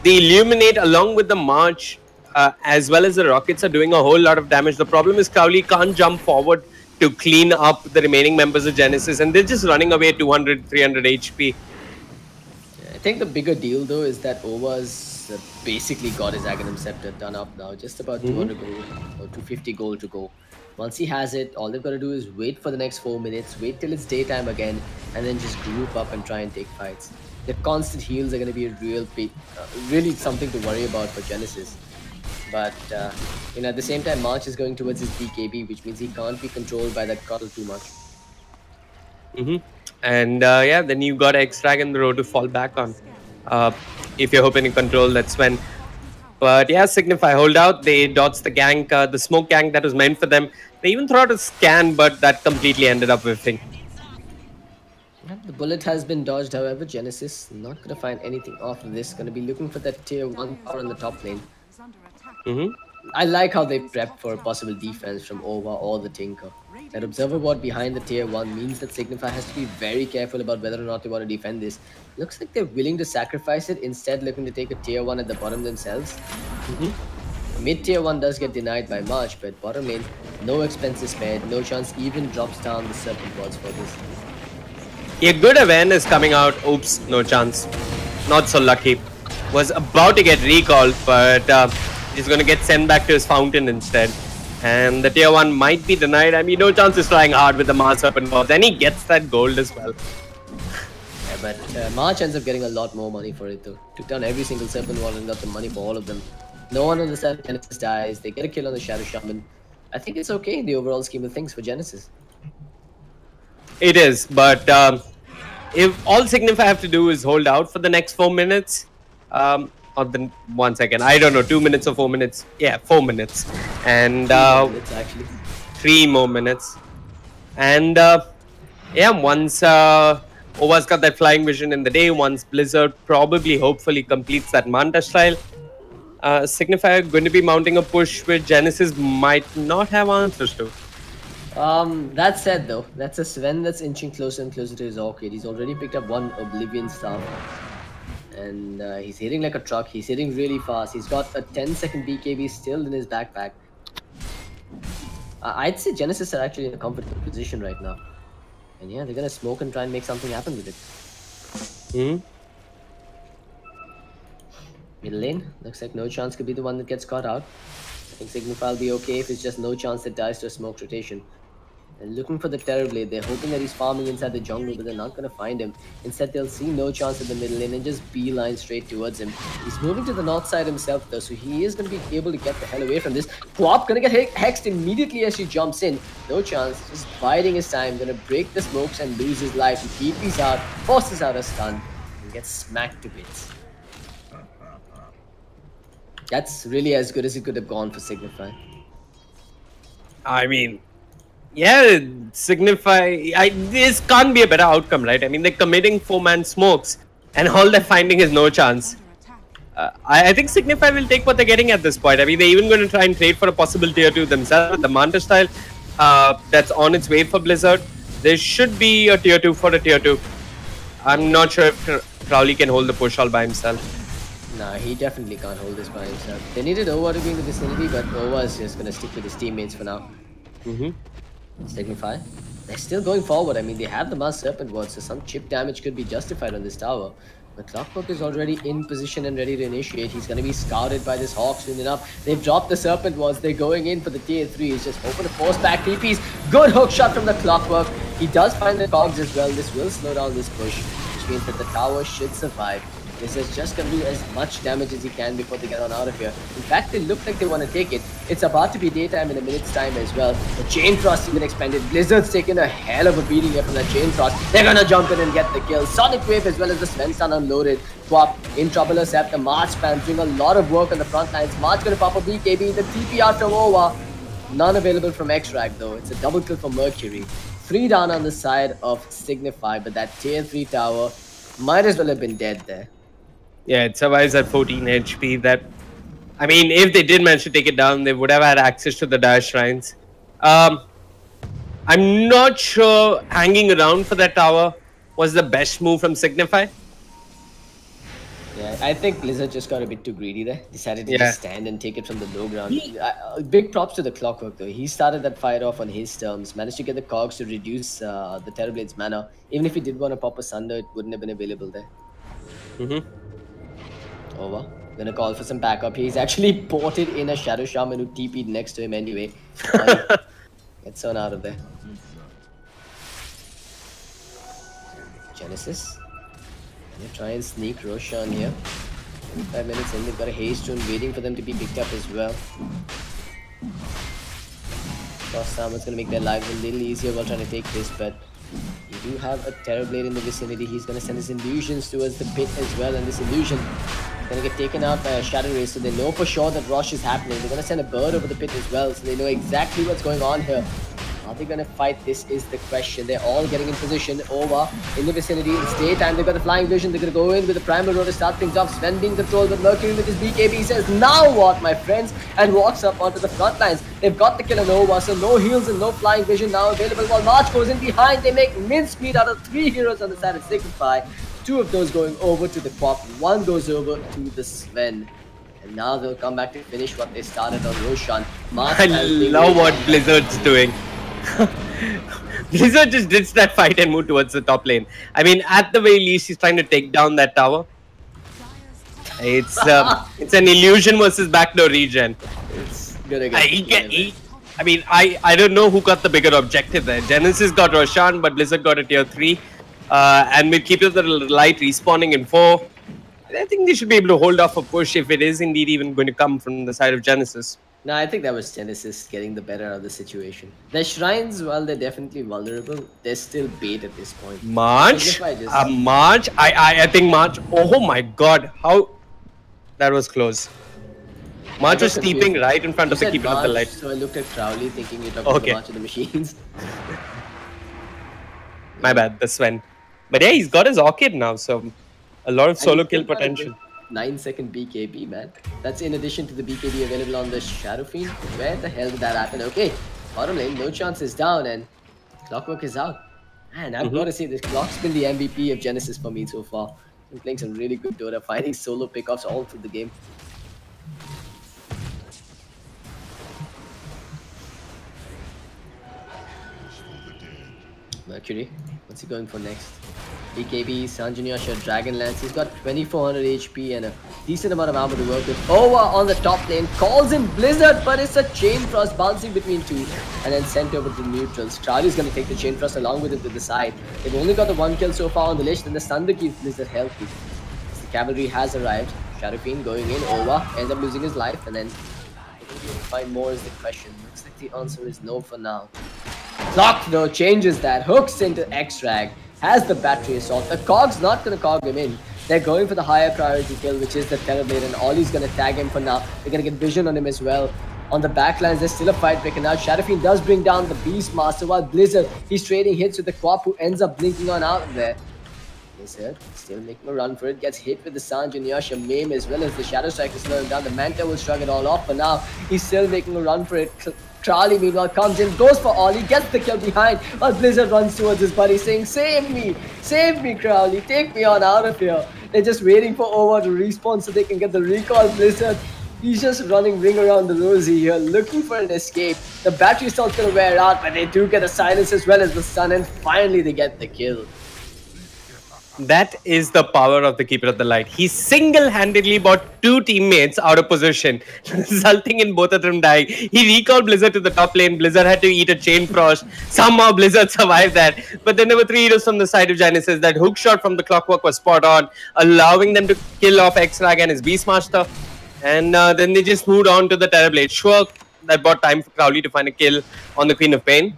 the Illuminate along with the March as well as the Rockets are doing a whole lot of damage. The problem is Crowley can't jump forward to clean up the remaining members of Genesis, and they're just running away 200, 300 HP. I think the bigger deal though is that Ova's basically got his Aghanim Scepter done up now. Just about 200 gold or 250 gold to go. Once he has it, all they've got to do is wait for the next 4 minutes, wait till it's daytime again, and then just group up and try and take fights. The constant heals are going to be a really something to worry about for Genesis. But at the same time, March is going towards his BKB, which means he can't be controlled by that Cottle too much. And yeah, then you got X-Drag in the road to fall back on. If you're hoping to control, that's when. But yeah, Signify hold out. They dodged the gank, the smoke gank that was meant for them. They even threw out a scan, but that completely ended up whiffing. The bullet has been dodged, however. Genesis not going to find anything off of this. Going to be looking for that tier 1 power on the top lane. I like how they prep for a possible defense from Ova or the Tinker. That observer ward behind the tier 1 means that Signify has to be very careful about whether or not they want to defend this. Looks like they're willing to sacrifice it, instead looking to take a tier 1 at the bottom themselves. Mid tier 1 does get denied by March, but bottom lane, no expenses spared, no chance even drops down the serpent wards for this. A good awareness coming out. Oops, no chance. Not so lucky. Was about to get recalled, but he's going to get sent back to his fountain instead. And the tier 1 might be denied. I mean, no chance is trying hard with the Mars Serpent Wards. And he gets that gold as well. Yeah, but March ends up getting a lot more money for it though. Took down every single Serpent Ward and got the money for all of them. No one on the side of Genesis dies. They get a kill on the Shadow Shaman. I think it's okay in the overall scheme of things for Genesis. It is, but if all Signify have to do is hold out for the next 4 minutes, or the 1 second, I don't know, 2 minutes or 4 minutes. Yeah, 4 minutes. And 3 minutes actually. 3 more minutes. And yeah, once Ova's got that flying vision in the day, once Blizzard probably, hopefully completes that Manta style, Signify going to be mounting a push which Genesis might not have answers to. That said though, that's a Sven that's inching closer and closer to his orchid. He's already picked up 1 Oblivion Staff. And he's hitting like a truck. He's hitting really fast. He's got a 10-second BKB still in his backpack. I'd say Genesis are actually in a comfortable position right now. And yeah, they're gonna smoke and try and make something happen with it. Middle lane, looks like no chance could be the one that gets caught out. I think Signify will be okay if it's just no chance that dies to a smoke rotation. And looking for the Terrorblade, they're hoping that he's farming inside the jungle, but they're not going to find him. Instead, they'll see no chance at the middle lane and just beeline straight towards him. He's moving to the north side himself though, so he is going to be able to get the hell away from this. Guap going to get hexed immediately as she jumps in. No chance, just biding his time, going to break the smokes and lose his life. He TP's out, forces out a stun, and gets smacked to bits. That's really as good as it could have gone for Signify. I mean, yeah, Signify, this can't be a better outcome, right? I mean, they're committing 4-man smokes and all they're finding is no chance. I think Signify will take what they're getting at this point. I mean, they're even going to try and trade for a possible tier 2 themselves. The Manta style that's on its way for Blizzard. There should be a tier 2 for a tier 2. I'm not sure if Crowley can hold the push all by himself. Nah, he definitely can't hold this by himself. They needed Ova to be in the vicinity, but Ova is just going to stick with his teammates for now. Signify. They're still going forward. I mean, they have the Mars Serpent Ward, so some chip damage could be justified on this tower. But Clockwork is already in position and ready to initiate. He's going to be scouted by this Hawk soon enough. They've dropped the Serpent Wards. They're going in for the tier 3. He's just hoping to force back TPs. Good hook shot from the Clockwork. He does find the cogs as well. This will slow down this push, which means that the tower should survive. This is just going to do as much damage as he can before they get on out of here. In fact, they look like they want to take it. It's about to be daytime in a minute's time as well. The Chain Frost even expanded. Blizzard's taken a hell of a beating here from the Chain Frost. They're going to jump in and get the kill. Sonic Wave as well as the Sven Sun unloaded. Swap in trouble herself. The March spam doing a lot of work on the front lines. March going to pop a BKB. The TP out from Ova. None available from X-Rag though. It's a double kill for Mercury. 3 down on the side of Signify, but that tier 3 tower might as well have been dead there. Yeah, it survives at 14 HP. That, I mean, if they did manage to take it down, they would have had access to the Dash Shrines. I'm not sure hanging around for that tower was the best move from Signify. Yeah, I think Blizzard just got a bit too greedy there. Decided to just stand and take it from the low ground. Big props to the Clockwork though. He started that fight off on his terms. Managed to get the cogs to reduce the Terrorblade's mana. Even if he did want to pop a Sunder, it wouldn't have been available there. Over. Gonna call for some backup. He's actually ported in a Shadow Shaman who TP'd next to him anyway. Gets on out of there. Genesis. Gonna try and sneak Roshan here. 5 minutes in, they've got a haste rune waiting for them to be picked up as well. Frost Summon's gonna make their lives a little easier while trying to take this, but you do have a Terrorblade in the vicinity. He's gonna send his illusions towards the pit as well, and this illusion is gonna get taken out by a Shadow Ray, so they know for sure that Rosh is happening. They're gonna send a bird over the pit as well, so they know exactly what's going on here. Are they going to fight? This is the question. They're all getting in position over in the vicinity. It's daytime. They've got the flying vision. They're going to go in with the primal row to start things off. Sven being controlled, but Mercury with his BKB says, now what, my friends? And walks up onto the front lines. They've got the kill on Nova, so no heals and no flying vision now available. While March goes in behind, they make mincemeat out of 3 heroes on the side of Signify. 2 of those going over to the Quap. 1 goes over to the Sven. And now they'll come back to finish what they started on Roshan. I love what Blizzard's doing. Blizzard just ditched that fight and moved towards the top lane. I mean, at the very least, he's trying to take down that tower. It's an illusion versus backdoor regen. It's gonna get I don't know who got the bigger objective there. Genesis got Roshan, but Blizzard got a tier 3. And we'll keep the light respawning in 4. I think they should be able to hold off a push if it is indeed even going to come from the side of Genesis. No, I think that was Genesis getting the better of the situation. The shrines, while they're definitely vulnerable, they're still bait at this point. March? March? I think March. Oh my god. How? That was close. March was steeping right in front of the Keeper of the Light. So I looked at Crowley thinking you're talking about March of the Machines. My bad, the Sven. But yeah, he's got his Orchid now, so a lot of solo kill potential. 9-second BKB, man. That's in addition to the BKB available on the Shadow Fiend. Where the hell did that happen? Okay, bottom lane, no chance is down, and Clockwork is out. Man, I've got to say, this Clock's been the MVP of Genesis for me so far. Been playing some really good Dota, finding solo pickoffs all through the game. Mercury, what's he going for next? BKB, Sanjanyasha, Dragonlance. He's got 2400 HP and a decent amount of armor to work with. Ova on the top lane calls in Blizzard, but it's a Chain Frost bouncing between 2 and then sent over to neutrals. Charlie's going to take the Chain Frost along with him to the side. They've only got the 1 kill so far on the list, and the Thunder keeps Blizzard healthy. As the cavalry has arrived. Shadow Fiend going in. Ova ends up losing his life, and then find more is the question. Looks like the answer is no for now. Clock though changes that, hooks into X-Rag, has the battery assault. The Cog's not going to cog him in. They're going for the higher priority kill, which is the Terrorblade, and Ollie's going to tag him for now. They're going to get vision on him as well. On the backlines, there's still a fight breaking out. Shadowfiend does bring down the Beastmaster, while Blizzard, he's trading hits with the Quap, who ends up blinking on out of there. Blizzard still making a run for it, gets hit with the Sanj and Yasha Mame as well as the Shadow Strike is slowing down. The Manta will shrug it all off, but now he's still making a run for it. Charlie, meanwhile, comes in, goes for Ollie, gets the kill behind, while Blizzard runs towards his buddy, saying, save me, Crowley, take me on out of here. They're just waiting for Ova to respawn so they can get the recall. Blizzard, he's just running ring around the rosy here, looking for an escape. The battery assault's gonna wear out, but they do get a silence as well as the sun, and finally they get the kill. That is the power of the Keeper of the Light. He single-handedly brought 2 teammates out of position, resulting in both of them dying. He recalled Blizzard to the top lane. Blizzard had to eat a Chain Frost. Somehow Blizzard survived that. But then there were 3 heroes from the side of Genesis. That hook shot from the Clockwork was spot on, allowing them to kill off X-Rag and his Beastmaster. And then they just moved on to the Terrorblade. Sure, that bought time for Crowley to find a kill on the Queen of Pain.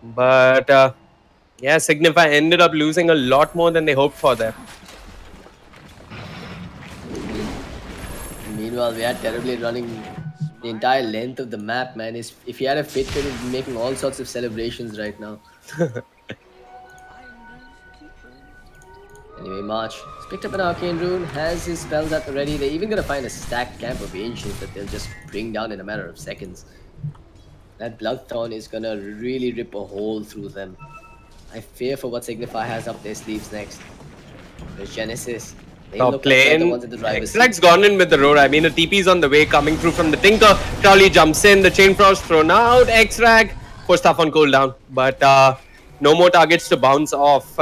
But yeah, Signify ended up losing a lot more than they hoped for there. Meanwhile, we had Terrorblade running the entire length of the map, man. If he had a fit, he would be making all sorts of celebrations right now. Anyway, March has picked up an Arcane Rune, has his spells at the ready. They're even going to find a stacked camp of Ancients that they'll just bring down in a matter of seconds. That Bloodthorn is going to really rip a hole through them. I fear for what Signify has up their sleeves next. There's Genesis. They top lane. X-Rag's gone in with the roar. I mean, a TP's on the way, coming through from the Tinker. Crowley jumps in. The Chain Frost thrown out. X-Rag for stuff on cooldown. But no more targets to bounce off.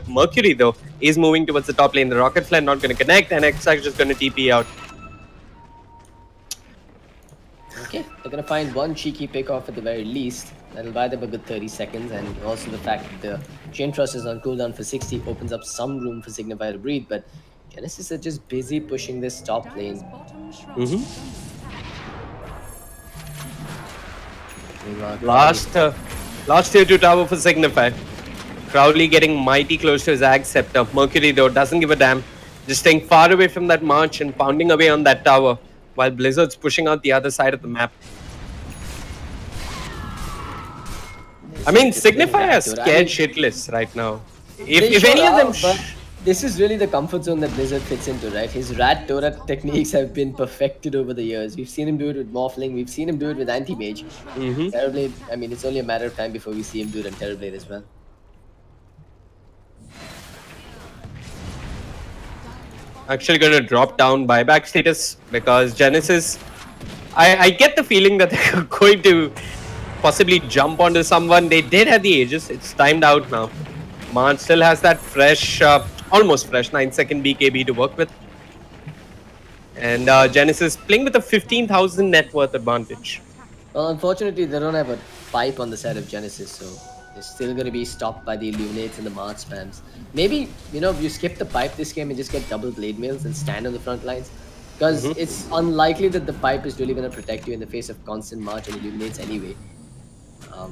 Mercury, though, is moving towards the top lane. The Rocket Flare not going to connect, and X-Rag's just going to TP out. Okay, they're going to find one cheeky pick off at the very least. That'll buy them a good 30 seconds, and also the fact that the Chain Frost is on cooldown for 60 opens up some room for Signify to breathe, but Genesis are just busy pushing this top lane. Last tier 2 tower for Signify. Crowley getting mighty close to his Ag Scepter. Mercury, though, doesn't give a damn. Just staying far away from that March and pounding away on that tower, while Blizzard's pushing out the other side of the map. I mean, Signify are scared shitless right now. If any of them... This is really the comfort zone that Blizzard fits into, right? His rat Dota techniques have been perfected over the years. We've seen him do it with Morphling. We've seen him do it with Anti-Mage. Terrorblade, I mean, it's only a matter of time before we see him do it on Terrorblade as well. Actually going to drop down buyback status because Genesis... I get the feeling that they're going to possibly jump onto someone. They did have the Aegis. It's timed out now. March still has that fresh, almost fresh 9-second BKB to work with. And Genesis playing with a 15,000 net worth advantage. Well, unfortunately, they don't have a pipe on the side of Genesis, so they're still going to be stopped by the Illuminates and the March spams. Maybe, you know, you skip the pipe this game and just get double blade mails and stand on the front lines. Because it's unlikely that the pipe is really going to protect you in the face of constant March and Illuminates anyway.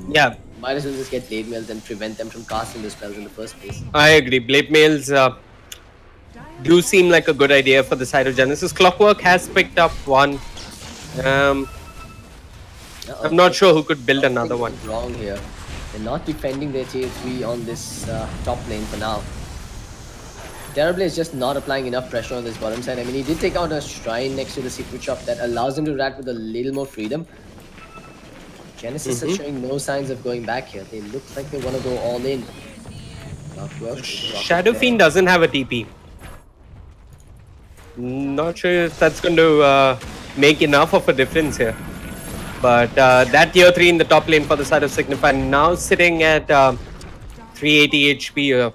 Yeah. Might as well just get blade mails and prevent them from casting the spells in the first place. I agree. Blade mails do seem like a good idea for the side of Genesis. Clockwork has picked up one. I'm not sure who could build another one. Wrong here. They're not defending their tier 3 on this top lane for now. Terrorblade is just not applying enough pressure on this bottom side. I mean, he did take out a shrine next to the secret shop that allows him to rat with a little more freedom. Genesis are showing no signs of going back here. They look like they want to go all in. Shadow Fiend doesn't have a TP. Not sure if that's going to make enough of a difference here. But that tier 3 in the top lane for the side of Signify now sitting at 380 HP.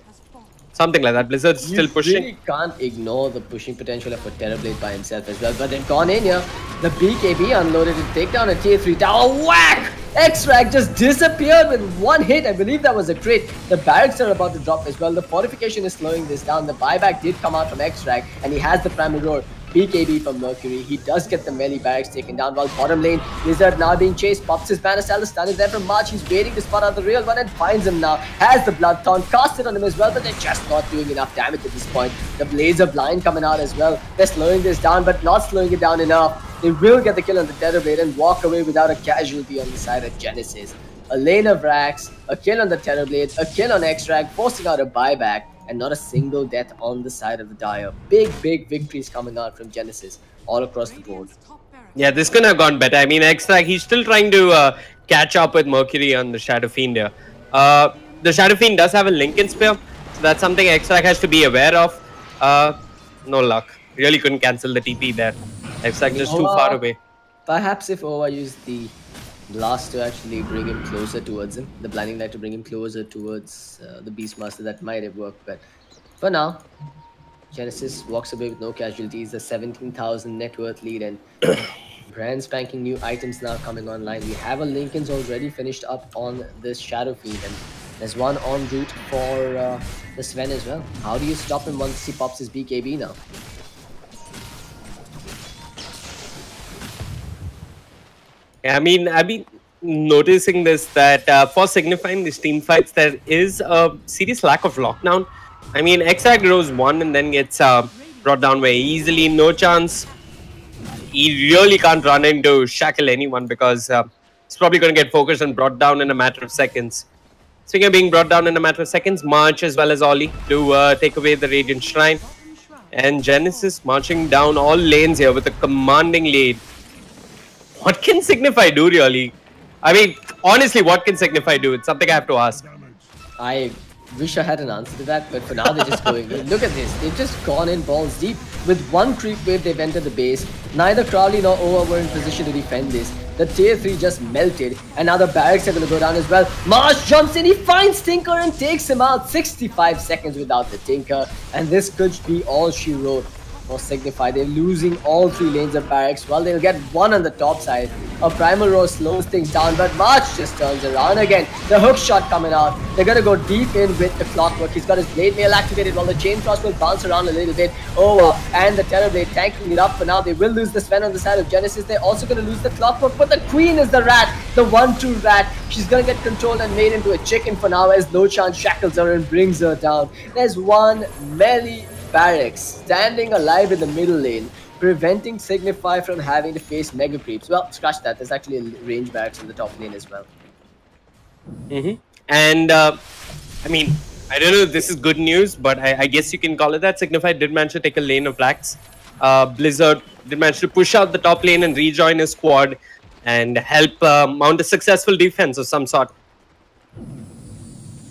Something like that. Blizzard's still pushing. You really can't ignore the pushing potential of a Terrorblade by himself as well. But they've gone in here. The BKB unloaded to take down a tier 3 tower. Whack! X-Rag just disappeared with one hit. I believe that was a crit. The barracks are about to drop as well. The fortification is slowing this down. The buyback did come out from X-Rag and he has the primal roar. BKB from Mercury. He does get the melee barracks taken down while bottom lane, Blizzard now being chased, pops his banner style, the stun is there from March. He's waiting to spot out the real one and finds him now. Has the blood taunt, cast it on him as well, but they're just not doing enough damage at this point. The Blazer blind coming out as well. They're slowing this down, but not slowing it down enough. They will get the kill on the Terrorblade and walk away without a casualty on the side of Genesis. A lane of racks, a kill on the Terrorblade, a kill on X-Rag, forcing out a buyback. And not a single death on the side of the Dire. Big victories coming out from Genesis all across the board. Yeah, this could have gone better. I mean, X-Rag, he's still trying to catch up with Mercury on the Shadow Fiend here. The Shadow Fiend does have a Lincoln Spear, so that's something X-Rag has to be aware of. No luck. Really couldn't cancel the TP there. X-Rag just too far away. Perhaps if Owa used the Blast to actually bring him closer towards him, the Blinding Light to bring him closer towards the Beastmaster, that might have worked. But for now, Genesis walks away with no casualties, a 17,000 net worth lead, and brand spanking new items now coming online. We have a Lincoln's already finished up on this Shadow Fiend, and there's one en route for the Sven as well. How do you stop him once he pops his BKB now? I mean, I've been noticing this that for signifying these team fights, there is a serious lack of lockdown. I mean, X-Rag grows one and then gets brought down very easily. No chance. He really can't run into shackle anyone because he's probably going to get focused and brought down in a matter of seconds. Speaking of being brought down in a matter of seconds, March as well as Ollie to take away the Radiant Shrine. And Genesis marching down all lanes here with a commanding lead. What can Signify do, really? I mean, honestly, what can Signify do? It's something I have to ask. I wish I had an answer to that, but for now they're just going in. Look at this. They've just gone in balls deep. With one creep wave, they've entered the base. Neither Crowley nor Owa were in position to defend this. The tier 3 just melted, and now the barracks are going to go down as well. Marsh jumps in, he finds Tinker and takes him out. 65 seconds without the Tinker, and this could be all she wrote for Signify. They're losing all 3 lanes of barracks. Well, they'll get one on the top side. A Primal Row slows things down, but March just turns around again. The hook shot coming out. They're going to go deep in with the Clockwork. He's got his Blade Mail activated while the Chain Cross will bounce around a little bit. And the Terrorblade tanking it up for now. They will lose the Sven on the side of Genesis. They're also going to lose the Clockwork, but the Queen is the rat, the 1-2 rat. She's going to get controlled and made into a chicken for now as No Chance shackles her and brings her down. There's one melee barracks standing alive in the middle lane, preventing Signify from having to face mega creeps. Well, scratch that. There's actually a range barracks in the top lane as well. And I mean, I don't know if this is good news, but I guess you can call it that. Signify did manage to take a lane of lags. Blizzard did manage to push out the top lane and rejoin his squad and help mount a successful defense of some sort.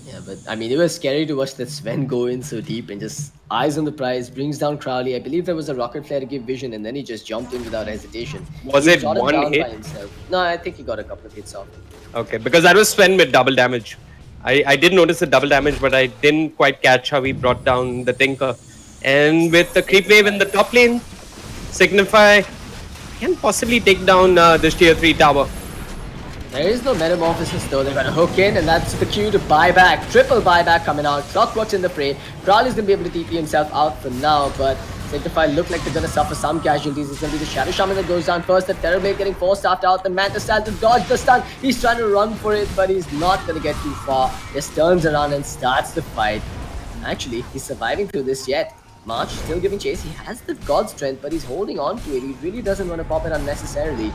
Yeah, but I mean, it was scary to watch that Sven go in so deep and just eyes on the prize, brings down Crowley. I believe there was a rocket flare to give vision, and then he just jumped in without hesitation. Was He it shot him one down hit? by himself. No, I think he got a couple of hits off. Okay, because that was Sven with double damage. I did notice the double damage, but I didn't quite catch how he brought down the Tinker. And with the creep wave in the top lane, Signify can possibly take down this tier 3 tower. There is no metamorphosis though. They're gonna hook in, and that's the cue to buy back. Triple buyback coming out. Clockwork's in the fray. Crowley's gonna be able to TP himself out for now, but Signify look like they're gonna suffer some casualties. It's gonna be the Shadow Shaman that goes down first. The Terrorblade getting forced after out. The Manta style to dodge the stun. He's trying to run for it, but he's not gonna get too far. Just turns around and starts the fight. Actually, he's surviving through this yet. March still giving chase. He has the God Strength, but he's holding on to it. He really doesn't want to pop it unnecessarily.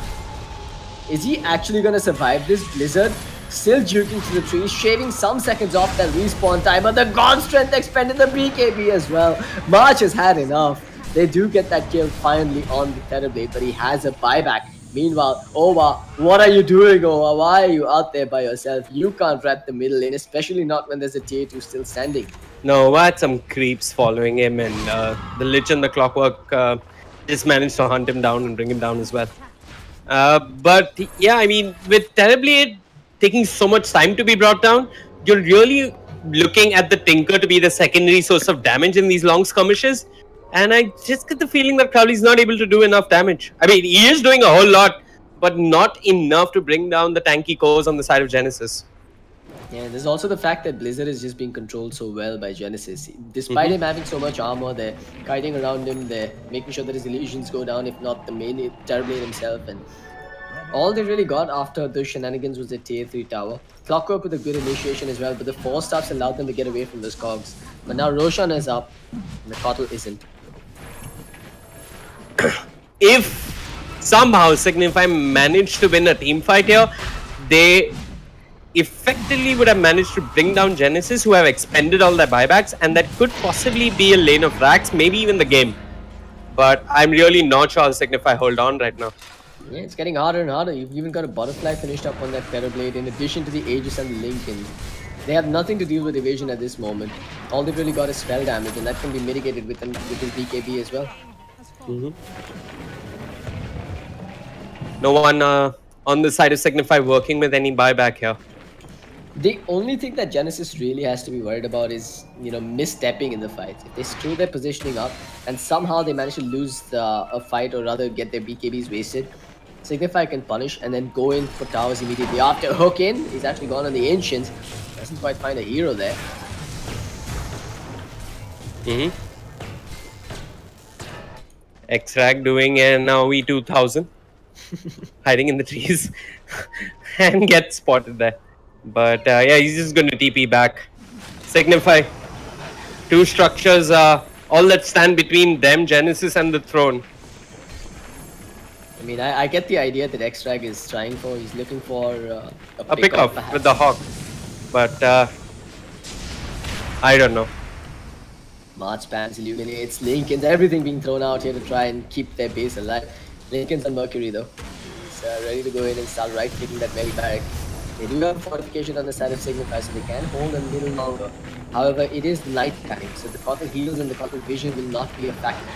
Is he actually going to survive this Blizzard? Still juking to the trees, shaving some seconds off that respawn time, but the God Strength expended the BKB as well. March has had enough. They do get that kill finally on the Terrorblade, but he has a buyback. Meanwhile, Ova, what are you doing, Ova? Why are you out there by yourself? You can't rat the middle lane, especially not when there's a tier 2 still standing. No, I had some creeps following him, and the Lich and the Clockwork just managed to hunt him down and bring him down as well. But yeah, I mean, with Terrorblade taking so much time to be brought down, you're really looking at the Tinker to be the secondary source of damage in these long skirmishes. And I just get the feeling that Crowley's not able to do enough damage. I mean, he is doing a whole lot, but not enough to bring down the tanky cores on the side of Genesis. Yeah, there's also the fact that Blizzard is just being controlled so well by Genesis. Despite him having so much armor, they're kiting around him, they're making sure that his illusions go down, if not the main Terrorblade himself. And all they really got after the shenanigans was the tier 3 tower. Clockwork with a good initiation as well, but the 4 stops allowed them to get away from those cogs. But now Roshan is up, and the Kotl isn't. If somehow Signify managed to win a team fight here, they effectively would have managed to bring down Genesis, who have expended all their buybacks, and that could possibly be a lane of racks, maybe even the game. But I'm really not sure how Signify hold on right now. Yeah, it's getting harder and harder. You've even got a Butterfly finished up on that Terrorblade, in addition to the Aegis and the Lincoln. They have nothing to deal with evasion at this moment. All they've really got is spell damage, and that can be mitigated with his BKB as well. No one on the side of Signify working with any buyback here. The only thing that Genesis really has to be worried about is, misstepping in the fight. If they screw their positioning up and somehow they manage to lose a fight, or rather get their BKBs wasted, Signify can punish and then go in for towers immediately after. Hook in, he's actually gone on the Ancients. Doesn't quite find a hero there. X-Rag doing an V2000. Hiding in the trees. And get spotted there. But yeah, he's just going to TP back. Signify. 2 structures, all that stand between them, Genesis and the throne. I mean, I get the idea that X-Rag is trying for. He's looking for a pick-off with the Hawk. But I don't know. March spams, illuminates, Lincolns, everything being thrown out here to try and keep their base alive. Lincoln's on Mercury though. He's ready to go in and start right-clicking that very barrack. They do have fortification on the side of Signify, so they can hold a little longer. However, it is night time, so the Kotl heals and the Kotl vision will not be a factor.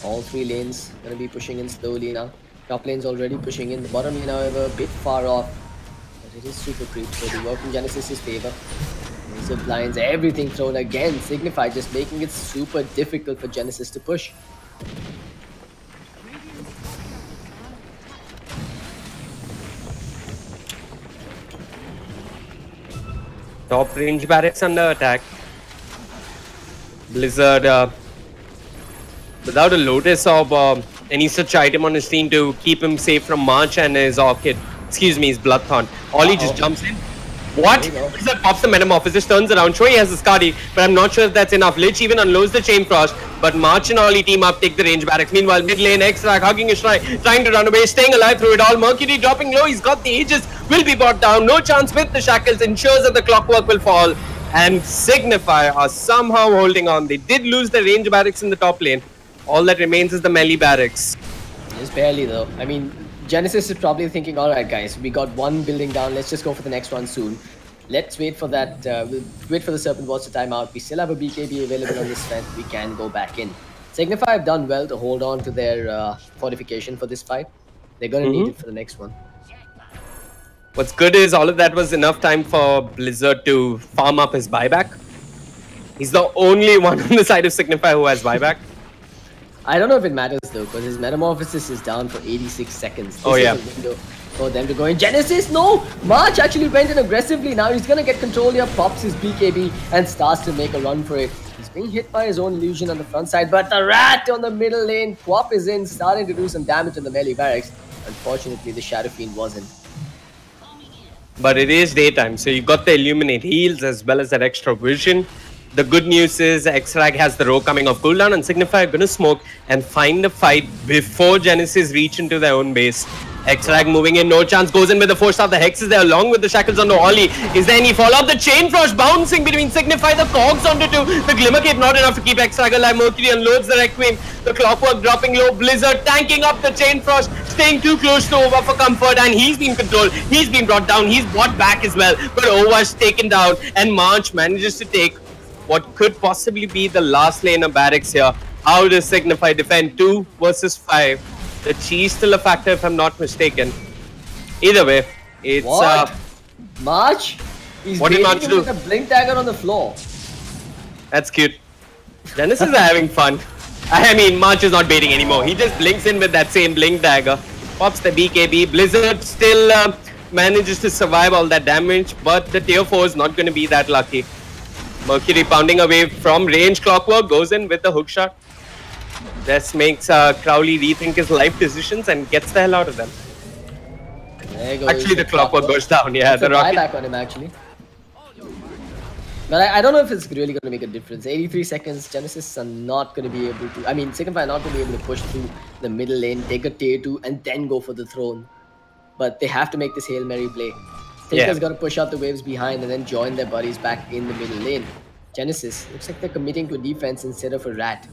All 3 lanes gonna be pushing in slowly now. Top lane's already pushing in. The bottom lane, however, a bit far off. But it is super creep, so they work in Genesis' favor. Zip lines, everything thrown again. Signify just making it super difficult for Genesis to push. Top range barracks under attack. Blizzard without a Lotus or any such item on his team to keep him safe from March and his Orchid. Excuse me, his Bloodthorn. Ollie just jumps in. What? Blizzard pops the Metamorphosis, turns around. Sure, he has the Skadi, but I'm not sure if that's enough. Lich even unloads the Chain Frost, But March and Ollie team up, take the range barracks. Meanwhile, mid lane, X-Rack hugging his try, trying to run away, staying alive through it all. Mercury dropping low, he's got the Aegis, will be brought down. No chance with the shackles, ensures that the clockwork will fall. And Signify are somehow holding on. They did lose the range barracks in the top lane. All that remains is the melee barracks. Just barely though. I mean, Genesis is probably thinking, alright guys, we got one building down, let's just go for the next one soon. Let's wait for that, we'll wait for the Serpent Wards to time out. We still have a BKB available on this fence, we can go back in. Signify have done well to hold on to their fortification for this fight. They're going to need it for the next one. What's good is all of that was enough time for Blizzard to farm up his buyback. He's the only one on the side of Signify who has buyback. I don't know if it matters though, because his Metamorphosis is down for 86 seconds. This is a window for them to go in. Genesis, no! March actually went in aggressively. Now he's going to get control here, pops his BKB and starts to make a run for it. He's being hit by his own illusion on the front side, but the rat on the middle lane, Quap is in, starting to do some damage on the melee barracks. Unfortunately, the Shadow Fiend wasn't. But it is daytime, so you got the Illuminate heals as well as that extra vision. The good news is X-Rag has the row coming off cooldown and Signify are going to smoke and find a fight before Genesis reach into their own base. X-Rag moving in, no chance, goes in with the force staff. The Hex is there along with the shackles onto Ollie. Is there any fallout? The Chain Frost bouncing between Signify, the Cogs onto two. The Glimmer Cape not enough to keep X-Rag alive. Mercury unloads the Requiem. The Clockwork dropping low. Blizzard tanking up the Chain Frost, staying too close to Ova for comfort, and he's been controlled. He's been brought down. He's brought back as well. But Ova's taken down, and March manages to take what could possibly be the last lane of barracks here. How does Signify defend 2 versus 5? The cheese still a factor if I'm not mistaken. Either way, it's March? He's what did March do? with a blink dagger on the floor. That's cute. Genesis are having fun. I mean, March is not baiting anymore. He just blinks in with that same blink dagger. Pops the BKB. Blizzard still manages to survive all that damage, but the tier 4 is not going to be that lucky. Mercury pounding away from range. Clockwork goes in with the hook shot. This makes Crowley rethink his life decisions and gets the hell out of them. There goes actually, the Clockwork goes down. Yeah, the rocket. Buyback on him actually. But I don't know if it's really going to make a difference. 83 seconds, Genesis are not going to be able to... I mean, Signify are not going to be able to push through the middle lane, take a tier 2 and then go for the throne. But they have to make this Hail Mary play. Tinker's got to push out the waves behind and then join their buddies back in the middle lane. Genesis, looks like they're committing to defense instead of a rat.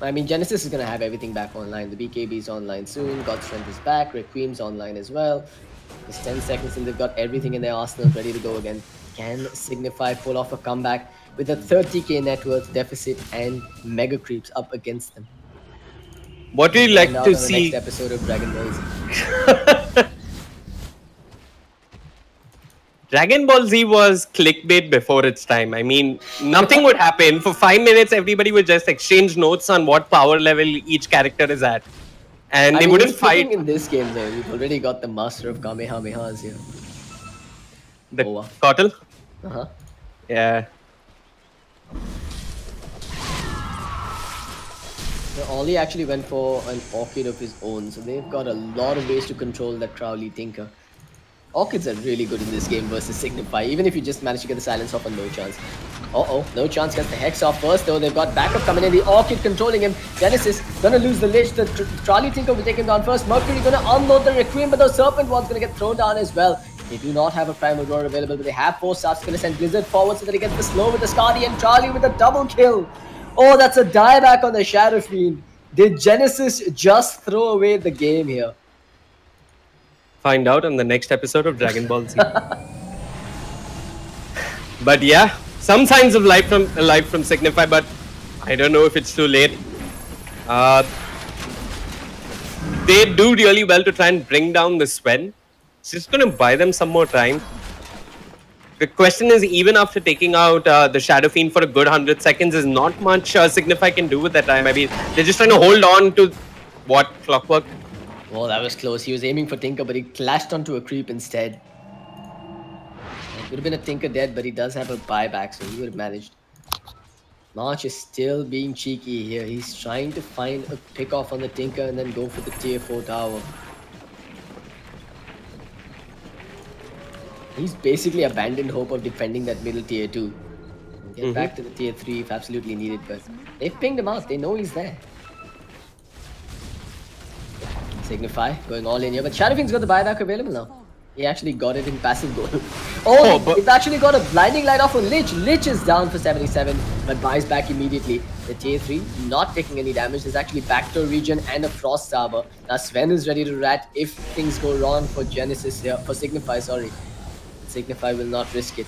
I mean, Genesis is going to have everything back online. The BKB is online soon. God's Strength is back. Requiem's online as well. Just 10 seconds and they've got everything in their arsenal ready to go again. Can Signify pull off a comeback with a 30k net worth deficit and mega creeps up against them? What do you like to see? Next episode of Dragon Ball Z. Dragon Ball Z was clickbait before its time. I mean, nothing would happen. For 5 minutes, everybody would just exchange notes on what power level each character is at. And they wouldn't fight. In this game, though, we've already got the master of Kamehamehas here. The Kotal? Yeah. So Ollie actually went for an Orchid of his own, so they've got a lot of ways to control that Crowley Tinker. Orchids are really good in this game versus Signify, even if you just manage to get the silence off on No Chance. No Chance gets the Hex off first though. They've got backup coming in, the Orchid controlling him. Genesis gonna lose the Lich, the Crowley Tinker will take him down first. Mercury gonna unload the Requiem, but the Serpent Ward's gonna get thrown down as well. They do not have a Primal Roar available, but they have 4 stars. Gonna send Blizzard forward so that he gets the slow with the Skadi and Charlie with a double kill. Oh, that's a dieback on the Shadow Fiend. Did Genesis just throw away the game here? Find out on the next episode of Dragon Ball Z. But yeah, some signs of life from Signify, but I don't know if it's too late. They do really well to try and bring down the Sven. It's just going to buy them some more time. The question is, even after taking out the Shadow Fiend for a good 100 seconds, is not much Signify can do with that time. I mean, they're just trying to hold on to what? Clockwork? Oh, that was close. He was aiming for Tinker, but he clashed onto a creep instead. It would have been a Tinker dead, but he does have a buyback, so he would have managed. March is still being cheeky here. He's trying to find a pick off on the Tinker and then go for the tier 4 tower. He's basically abandoned hope of defending that middle tier 2. Get back to the tier 3 if absolutely needed, but they've pinged him out. They know he's there. Signify going all in here, but Shadowfing's got the buyback available now. He actually got it in passive goal. Oh, he's actually got a blinding light off on Lich. Lich is down for 77, but buys back immediately. The tier 3 not taking any damage. There's actually backdoor region and a Frost Arbor. Now Sven is ready to rat if things go wrong for Genesis here, for Signify, sorry. Signify will not risk it.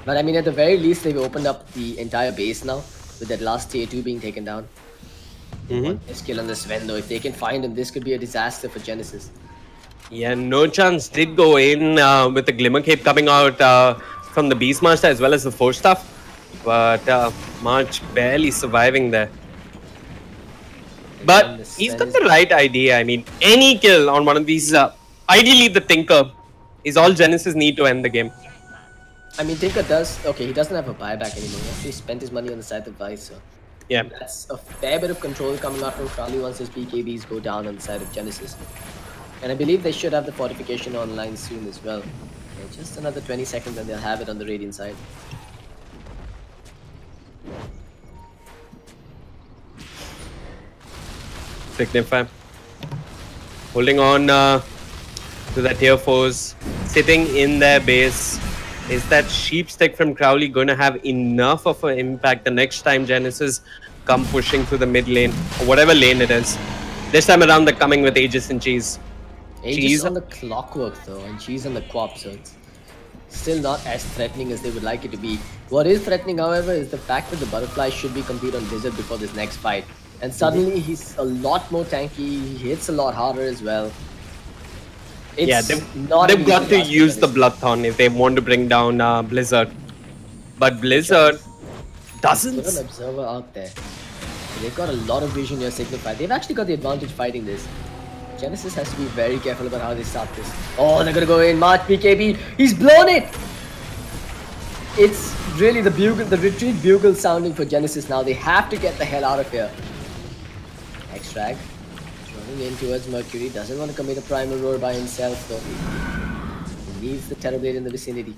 But I mean, at the very least, they've opened up the entire base now, with that last tier 2 being taken down. This kill on the Sven though, if they can find him, this could be a disaster for Genesis. Yeah, no chance did go in with the Glimmer Cape coming out from the Beastmaster as well as the Force Staff. But March barely surviving there. But he's got the right idea. I mean, any kill on one of these, ideally the Tinker, is all Genesis need to end the game. I mean, Tinker does... Okay, he doesn't have a buyback anymore. He actually spent his money on the side of Vice, so... Yeah. That's a fair bit of control coming out from Crowley once his BKBs go down on the side of Genesis. And I believe they should have the fortification online soon as well. Yeah, just another 20 seconds and they'll have it on the Radiant side. Signify. Holding on to that tier 4s. Sitting in their base. Is that sheep stick from Crowley going to have enough of an impact the next time Genesis come pushing through the mid lane or whatever lane it is? This time around they're coming with Aegis and Cheese. Aegis on the Clockwork though, and Cheese on the Quap, so it's still not as threatening as they would like it to be. What is threatening, however, is the fact that the Butterfly should be complete on Blizzard before this next fight. And suddenly he's a lot more tanky, he hits a lot harder as well. Yeah, they've got to use the Bloodthorn if they want to bring down Blizzard. But Blizzard doesn't... There's an Observer out there. They've got a lot of vision here, Signify. They've actually got the advantage fighting this. Genesis has to be very careful about how they start this. Oh, they're gonna go in. March BKB. He's blown it! It's really the bugle, the retreat bugle sounding for Genesis now. They have to get the hell out of here. X-Drag. Running in towards Mercury, doesn't want to commit a primal roar by himself though. He needs the Terrorblade in the vicinity.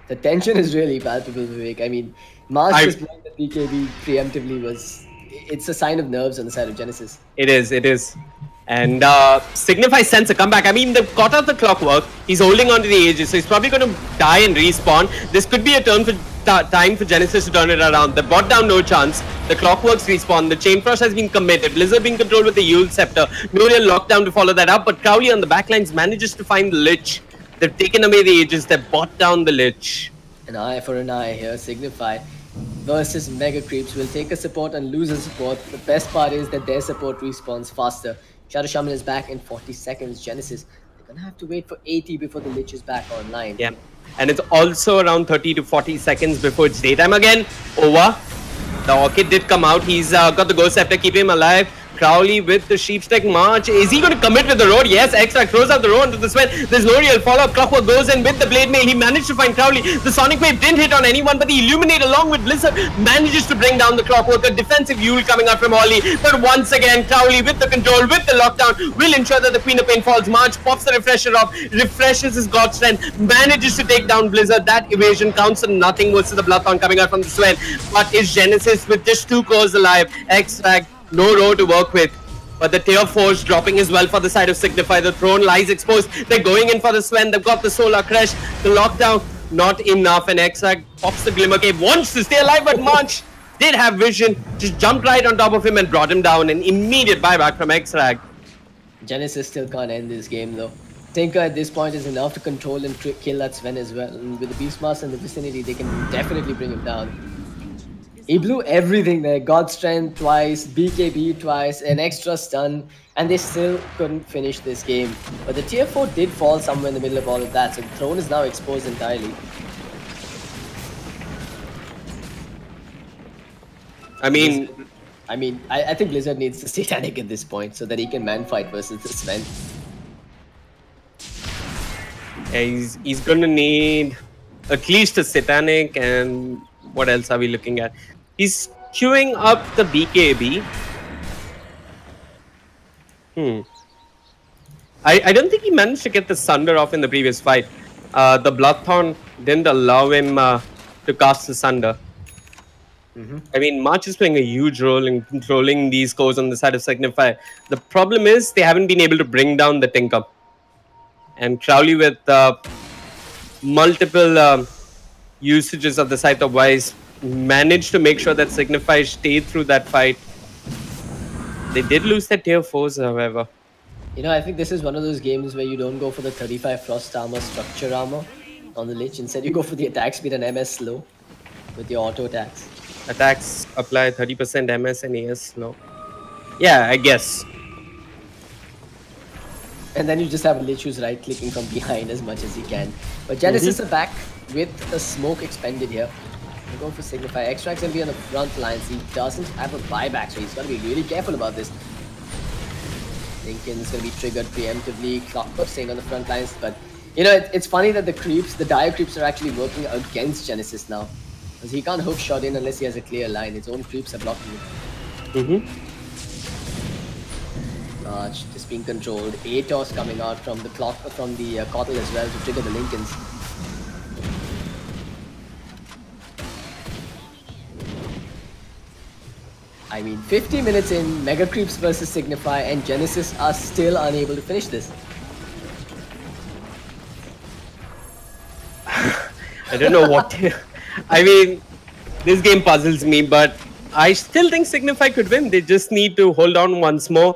The tension is really palpable, Vivek. I mean, March just playing the BKB preemptively was... It's a sign of nerves on the side of Genesis. It is. And Signify sends a comeback. I mean, they've got out the Clockwork. He's holding on to the Aegis, so he's probably going to die and respawn. This could be a turn for time for Genesis to turn it around. They brought down no chance. The Clockworks respawn. The Chain Frost has been committed. Blizzard being controlled with the Yule Scepter. No real lockdown to follow that up, but Crowley on the backlines manages to find the Lich. They've taken away the Aegis. They've bought down the Lich. An eye for an eye here. Signify versus Mega Creeps will take a support and lose a support. The best part is that their support respawns faster. Shadow Shaman is back in 40 seconds. Genesis, they're gonna have to wait for 80 before the Lich is back online. Yeah, and it's also around 30 to 40 seconds before it's daytime again. Over. The Orchid did come out. He's got the Ghost Scepter, keep him alive. Crowley with the Sheepstick March. Is he going to commit with the road? Yes, Extract throws out the road into the Sven. There's no real follow-up. Clockwork goes in with the Blade Mail. He managed to find Crowley. The Sonic Wave didn't hit on anyone, but the Illuminate along with Blizzard manages to bring down the Clockwork. A defensive Yule coming out from Ollie. But once again, Crowley with the control, with the lockdown, will ensure that the Queen of Pain falls. March pops the refresher off, refreshes his God Strength, manages to take down Blizzard. That evasion counts to nothing versus the Bloodthorn coming out from the Sven. But is Genesis with just 2 cores alive. Extract, no row to work with. But the tier 4s dropping as well for the side of Signify. The throne lies exposed. They're going in for the Sven. They've got the Solar Crash. The lockdown, not enough. And Extract pops the Glimmer Cape. Wants to stay alive, but March did have vision. Just jumped right on top of him and brought him down. An immediate buyback from Extract. Genesis still can't end this game though. Tinker at this point is enough to control and kill that Sven as well. And with the Beastmaster in the vicinity, they can definitely bring him down. He blew everything there. God Strength twice, BKB twice, an extra stun, and they still couldn't finish this game. But the tier 4 did fall somewhere in the middle of all of that, so the throne is now exposed entirely. I think Blizzard needs to Satanic at this point so that he can man fight versus the Sven. Yeah, he's gonna need at least a Satanic, and what else are we looking at? He's queuing up the BKB. I don't think he managed to get the Sunder off in the previous fight. The Bloodthorn didn't allow him to cast the Sunder. I mean, March is playing a huge role in controlling these cores on the side of Signify. The problem is they haven't been able to bring down the Tinker. And Crowley with multiple usages of the Scythe of Wise managed to make sure that Signify stayed through that fight. They did lose their tier 4s, however. You know, I think this is one of those games where you don't go for the 35 Frost Armor structure armor on the Lich. Instead, you go for the attack speed and MS slow with your auto attacks. Attacks apply 30% MS and AS slow. Yeah, I guess. And then you just have Lich who's right-clicking from behind as much as he can. But Genesis are back with the smoke expended here. We're going for Signify. Extract's going to be on the front lines. He doesn't have a buyback, so he's got to be really careful about this. Lincoln's going to be triggered preemptively. Clockwork staying on the front lines. But, you know, it's funny that the dire creeps are actually working against Genesis now. Because he can't hook shot in unless he has a clear line. His own creeps are blocking it. Just being controlled. Atos coming out from the Kotl as well to trigger the Lincolns. I mean, 50 minutes in, Mega Creeps versus Signify, and Genesis are still unable to finish this. I don't know what to... I mean, this game puzzles me, but I still think Signify could win. They just need to hold on once more.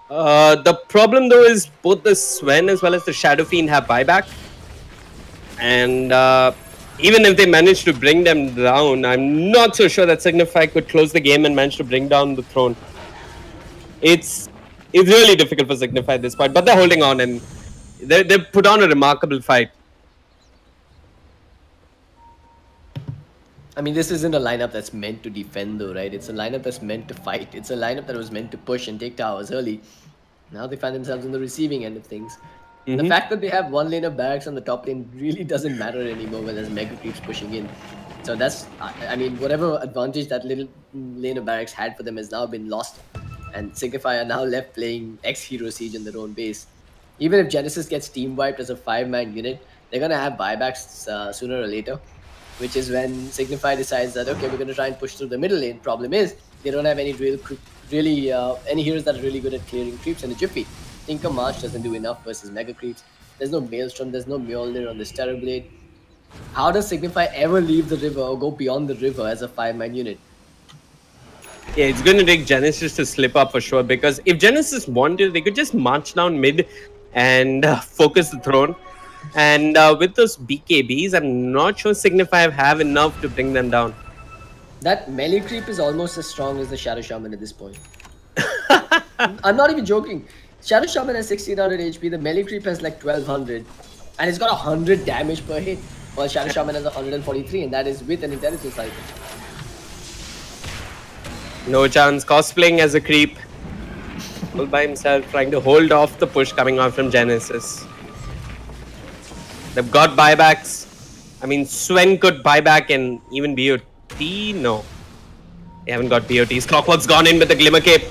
The problem though is both the Sven as well as the Shadow Fiend have buyback. And even if they manage to bring them down, I'm not so sure that Signify could close the game and manage to bring down the throne. It's really difficult for Signify at this point, but they're holding on and they put on a remarkable fight. I mean, this isn't a lineup that's meant to defend though, right? It's a lineup that's meant to fight. It's a lineup that was meant to push and take towers early. Now they find themselves on the receiving end of things. The fact that they have one lane of barracks on the top lane really doesn't matter anymore when there's Mega Creeps pushing in. So that's, I mean, whatever advantage that little lane of barracks had for them has now been lost. And Signify are now left playing X-Hero Siege in their own base. Even if Genesis gets team wiped as a 5-man unit, they're going to have buybacks sooner or later. Which is when Signify decides that, okay, we're going to try and push through the middle lane. Problem is, they don't have any any heroes that are really good at clearing creeps in a jiffy. Tinker March doesn't do enough versus Mega Creeps. There's no Maelstrom, there's no Mjolnir on this Terrorblade. How does Signify ever leave the river or go beyond the river as a 5-man unit? Yeah, it's going to take Genesis to slip up for sure, because if Genesis wanted, they could just march down mid and focus the throne. And with those BKBs, I'm not sure Signify have enough to bring them down. That melee creep is almost as strong as the Shadow Shaman at this point. I'm not even joking. Shadow Shaman has 1600 HP, the melee creep has like 1200. And it's got 100 damage per hit. While Shadow Shaman has 143, and that is with an intelligence item. No chance. Cosplaying as a creep. All by himself, trying to hold off the push coming out from Genesis. They've got buybacks. I mean, Sven could buy back and even BOT. No. They haven't got BOTs. Clockwork's gone in with the Glimmer Cape.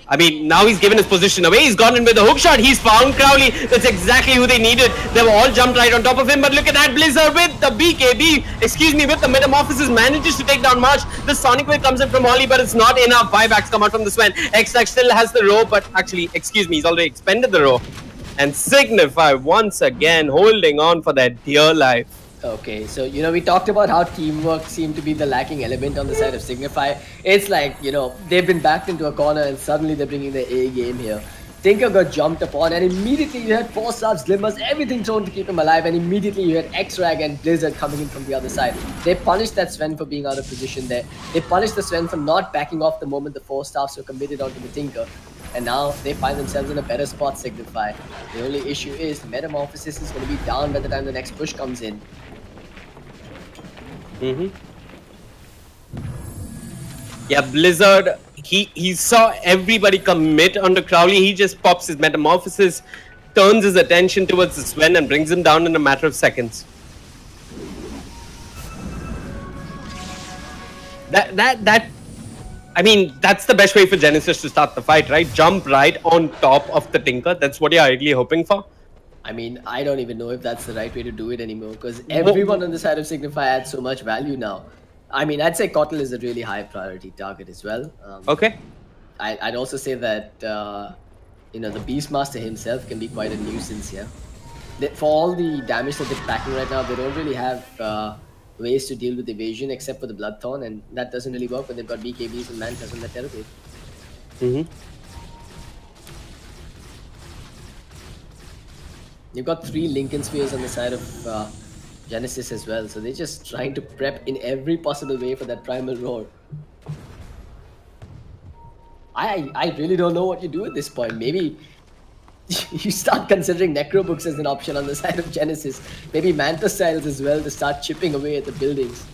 I mean, now he's given his position away. He's gone in with the hook shot. He's found Crowley. That's exactly who they needed. They've all jumped right on top of him. But look at that. Blizzard with the BKB. Excuse me, with the Metamorphosis manages to take down March. The Sonic Wave comes in from Holly, but it's not enough. Buybacks come out from the Sven. Extract still has the row, but actually, excuse me, he's already expended the row. And Signify once again holding on for their dear life. Okay, so, you know, we talked about how teamwork seemed to be the lacking element on the side of Signify. It's like, you know, they've been backed into a corner and suddenly they're bringing their A game here. Tinker got jumped upon and immediately you had 4 subs, Glimmers, everything thrown to keep him alive, and immediately you had X-Rag and Blizzard coming in from the other side. They punished that Sven for being out of position there. They punished the Sven for not backing off the moment the 4 staffs were committed onto the Tinker. And now they find themselves in a better spot, Signify. The only issue is the Metamorphosis is going to be down by the time the next push comes in. Yeah, Blizzard, he saw everybody commit onto Crowley. He just pops his Metamorphosis, turns his attention towards the Sven and brings him down in a matter of seconds. I mean, that's the best way for Genesis to start the fight, right? Jump right on top of the Tinker. That's what you're ideally hoping for. I mean, I don't even know if that's the right way to do it anymore, because everyone on the side of Signify adds so much value now. I mean, I'd say Kotl is a really high priority target as well. Okay. I'd also say that you know, the Beastmaster himself can be quite a nuisance here. For all the damage that they're packing right now, they don't really have ways to deal with evasion except for the Bloodthorn, and that doesn't really work when they've got BKBs and Mantas on the Terrorblade. You've got 3 Lincoln Spheres on the side of Genesis as well, so they're just trying to prep in every possible way for that Primal Roar. I really don't know what you do at this point. Maybe you start considering Necrobooks as an option on the side of Genesis. Maybe Manta Styles as well to start chipping away at the buildings.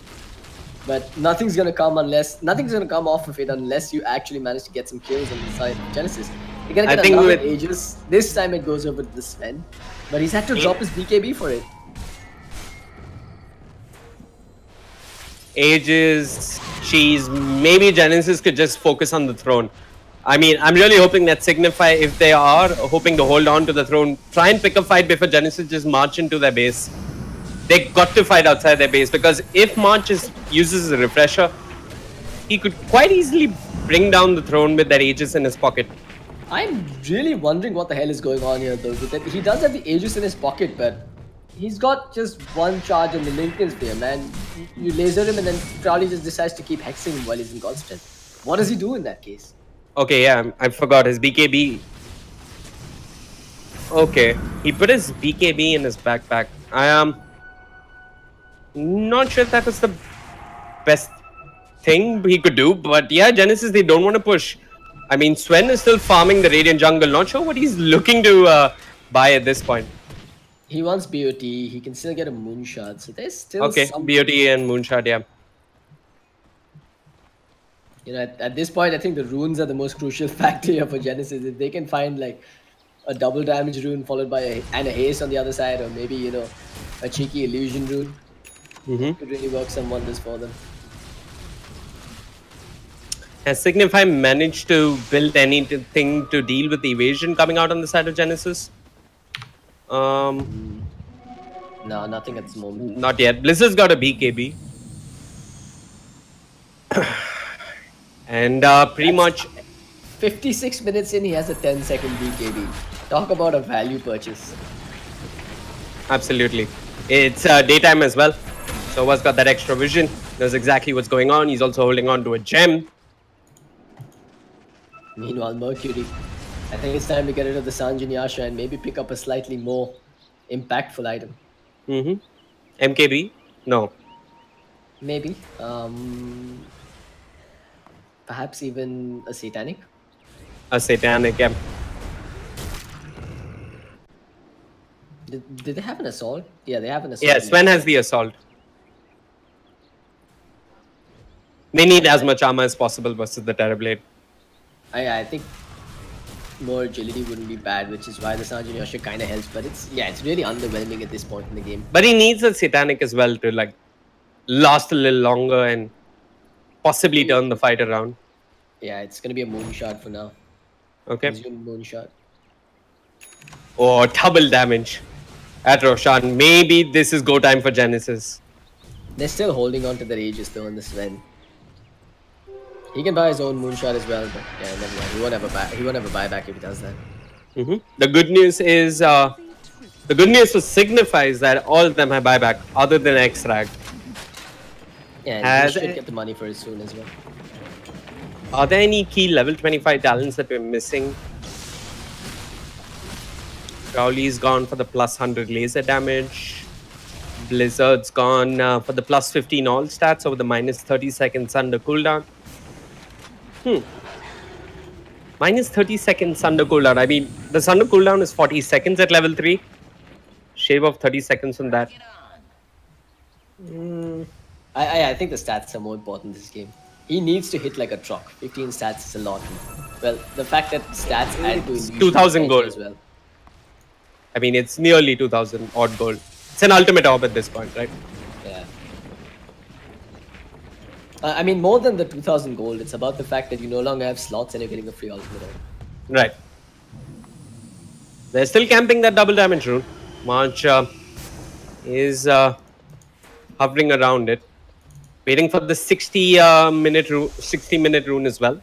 But nothing's gonna come off of it unless you actually manage to get some kills on the side of Genesis. You're gonna get another Aegis. This time it goes over to the Sven. But he's had to drop his BKB for it. Aegis, Cheese, maybe Genesis could just focus on the throne. I mean, I'm really hoping that Signify, if they are hoping to hold on to the throne, try and pick a fight before Genesis just march into their base. They got to fight outside their base, because if March uses a refresher, he could quite easily bring down the throne with that Aegis in his pocket. I'm really wondering what the hell is going on here, though. He does have the Aegis in his pocket, but he's got just one charge on the Lincoln Sphere, man. You laser him and then Crowley just decides to keep hexing him while he's in constant. What does he do in that case? Okay, yeah, I forgot his BKB. Okay, he put his BKB in his backpack. I am not sure if that was the best thing he could do, but yeah, Genesis, they don't want to push. I mean, Sven is still farming the Radiant Jungle. Not sure what he's looking to buy at this point. He wants BOT. He can still get a Moonshot, so there's still okay, some... BOT and Moonshot, yeah. You know, at this point, I think the runes are the most crucial factor here for Genesis. If they can find like a double damage rune followed by a haste on the other side, or maybe, you know, a cheeky illusion rune, could really work some wonders for them. Has Signify managed to build anything to deal with the evasion coming out on the side of Genesis? No, nothing at this moment. Not yet. Blizzard's got a BKB. And pretty much 56 minutes in, he has a 10-second BKB. Talk about a value purchase. Absolutely. It's daytime as well. So Sova's got that extra vision. Knows exactly what's going on. He's also holding on to a gem. Meanwhile, Mercury, I think it's time to get rid of the Sanjin Yasha and maybe pick up a slightly more impactful item. MKB? No. Maybe. Perhaps even a Satanic? A Satanic, yeah. Did they have an Assault? Yeah, they have an Assault. Yeah, Sven has the Assault. They need as much armor as possible versus the Terrorblade. I think more agility wouldn't be bad, which is why the Sanjin Yasha kind of helps. But it's really underwhelming at this point in the game. But he needs a Satanic as well to like last a little longer and possibly turn the fight around. Yeah, it's gonna be a Moonshot for now. Okay. Consume Moonshot. Oh, double damage at Roshan. Maybe this is go time for Genesis. They're still holding on to their Aegis though on the Sven. He can buy his own Moonshot as well, but yeah, never mind. He won't have a buyback if he does that. The good news is, the good news for Signify is that all of them have buyback, other than X-Rag. Yeah, he should get the money for it soon as well. Are there any key level 25 talents that we're missing? Crowley's gone for the plus 100 laser damage. Blizzard's gone for the plus 15 all stats over the minus 30 seconds under cooldown. Minus 30 seconds under cooldown. I mean, the Sunder cooldown is 40 seconds at level 3. Shave off 30 seconds on that. I think the stats are more important this game. He needs to hit like a truck. 15 stats is a lot. Well, the fact that stats add to 2,000 gold as well. I mean, it's nearly 2,000 odd gold. It's an ultimate orb at this point, right? Yeah. I mean, more than the 2000 gold, it's about the fact that you no longer have slots and you're getting a free ultimate. Right. They're still camping that double damage rune. March is hovering around it, waiting for the 60-minute rune as well.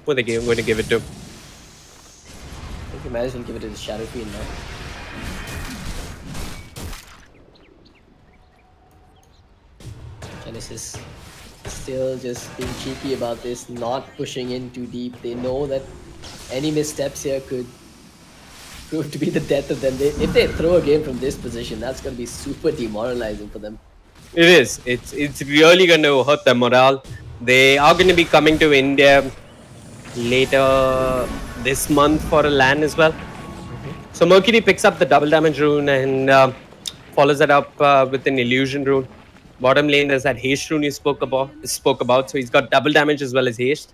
Who are they going to give it to? I think you might as well give it to the Shadow Fiend now. Genesis still just being cheeky about this, not pushing in too deep. They know that any missteps here could prove to be the death of them. If they throw a game from this position, that's going to be super demoralizing for them. It is. It's really going to hurt their morale. They are going to be coming to India later this month for a LAN as well. So Mercury picks up the double damage rune and follows that up with an illusion rune. Bottom lane, there's that haste rune you spoke about. So he's got double damage as well as haste.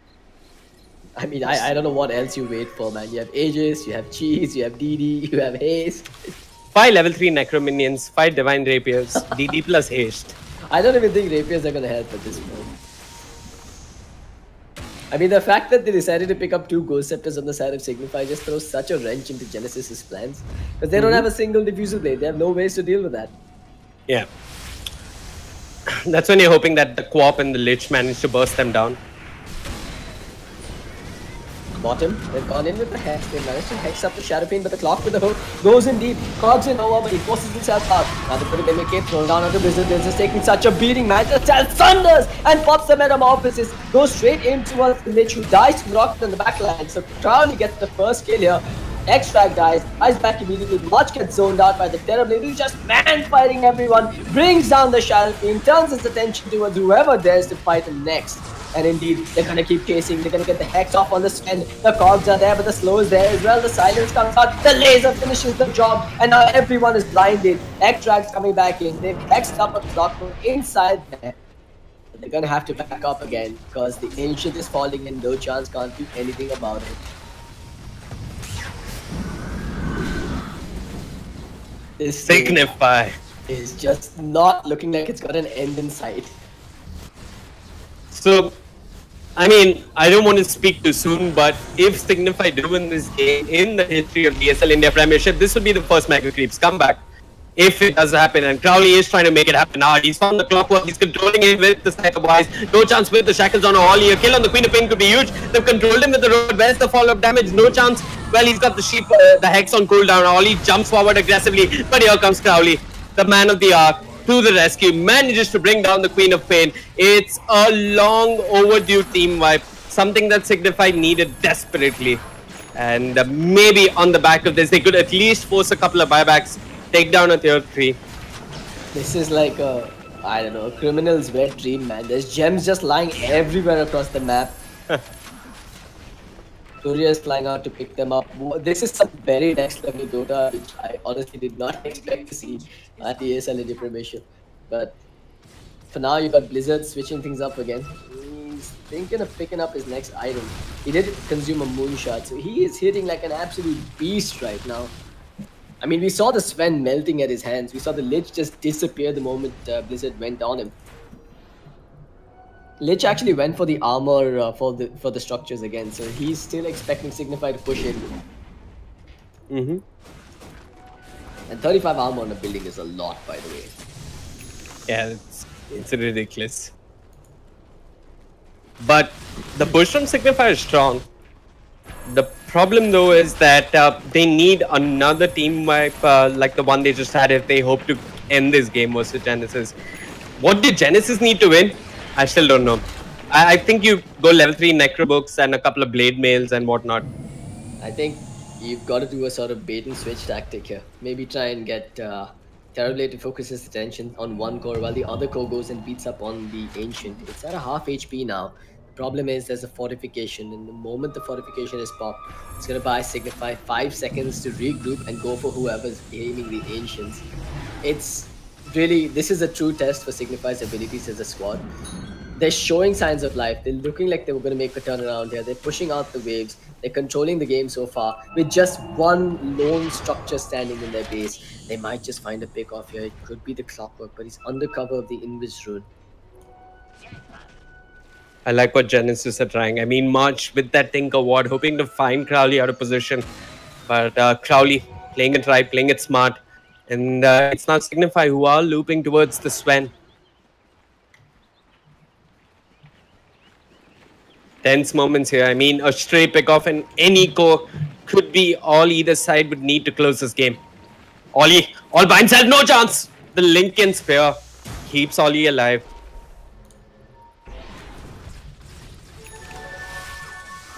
I mean, I don't know what else you wait for, man. You have Aegis, you have Cheese, you have DD, you have haste. 5 level 3 Necro Minions, 5 Divine Rapiers, DD plus haste. I don't even think Rapiers are going to help at this point. I mean, the fact that they decided to pick up 2 Ghost Scepters on the side of Signify just throws such a wrench into Genesis's plans. Because they don't have a single diffusal blade. They have no ways to deal with that. Yeah. That's when you're hoping that the Co-op and the Lich manage to burst them down. Bottom, they've gone in with the Hex. They managed to Hex up the Shadow Fiend, but the Clock with the hook goes in deep. Cogs in over, but he forces himself out. Now the Put Mimic thrown down onto Blizzard. They're just taking such a beating, man. Just thunders and pops the Metamorphosis. Goes straight in towards the Lich, who dies to Rocket in the backline. So Crowley gets the first kill here. Extract dies back immediately. March gets zoned out by the Terrorblade, who's just man-fighting everyone. Brings down the Shadow Fiend, turns his attention towards whoever dares to fight him next. And indeed, they're gonna keep chasing. They're gonna get the Hex off on the Sven. The Cogs are there, but the Slow is there as well. The Silence comes out. The Laser finishes the job. And now everyone is blinded. Extract's coming back in. They've Hexed up a Clock inside there. But they're gonna have to back up again because the Ancient is falling in. No chance, can't do anything about it. This Signify is just not looking like it's got an end in sight. So, I mean, I don't want to speak too soon, but if Signify do win this game in the history of ESL India Premiership, this would be the first Mega Creeps comeback. If it does happen, and Crowley is trying to make it happen now. He's found the clockwork, he's controlling it with the Sniper Wise. No chance with the Shackles on a Holly. A kill on the Queen of Pain could be huge. They've controlled him with the road. Where's the follow-up damage? No chance. Well, he's got the sheep, the Hex on cooldown. Holly jumps forward aggressively, but here comes Crowley, the man of the hour, to the rescue. Manages to bring down the Queen of Pain. It's a long overdue team wipe. Something that Signify needed desperately. And maybe on the back of this, they could at least force a couple of buybacks. Take down a tier 3. This is like a, I don't know, a criminal's wet dream, man. There's gems just lying everywhere across the map. Surya is flying out to pick them up. This is some very next level Dota, which I honestly did not expect to see at the ESL India Premiership. But for now, you got Blizzard switching things up again. He's thinking of picking up his next item. He did consume a moonshot, so he is hitting like an absolute beast right now. I mean, we saw the Sven melting at his hands. We saw the Lich just disappear the moment Blizzard went on him. Lich actually went for the armor for the structures again, so he's still expecting Signify to push in. And 35 armor on a building is a lot, by the way. Yeah, it's ridiculous. But the push from Signify is strong. The problem though is that they need another team wipe like the one they just had if they hope to end this game versus Genesis. What did Genesis need to win? I still don't know. I think you go level 3 Necro Books and a couple of Blade Mails and whatnot. I think you've got to do a sort of bait and switch tactic here. Maybe try and get Terrorblade to focus his attention on one core while the other core goes and beats up on the Ancient. It's at a half HP now. Problem is there's a fortification, and the moment the fortification is popped, it's gonna buy Signify 5 seconds to regroup and go for whoever's aiming the Ancients. It's really, this is a true test for Signify's abilities as a squad. They're showing signs of life. They're looking like they were gonna make a turnaround here. They're pushing out the waves. They're controlling the game so far with just one lone structure standing in their base. They might just find a pick off here. It could be the Clockwork, but he's under cover of the Invis rune. I like what Genesis are trying. I mean, March with that Tinker Ward, hoping to find Crowley out of position. But Crowley playing it right, playing it smart. And it's now Signify who are looping towards the Sven. Tense moments here. I mean, a stray pick off and any core could be all either side would need to close this game. Ollie, all by himself, no chance. The Lincoln Spear keeps Ollie alive.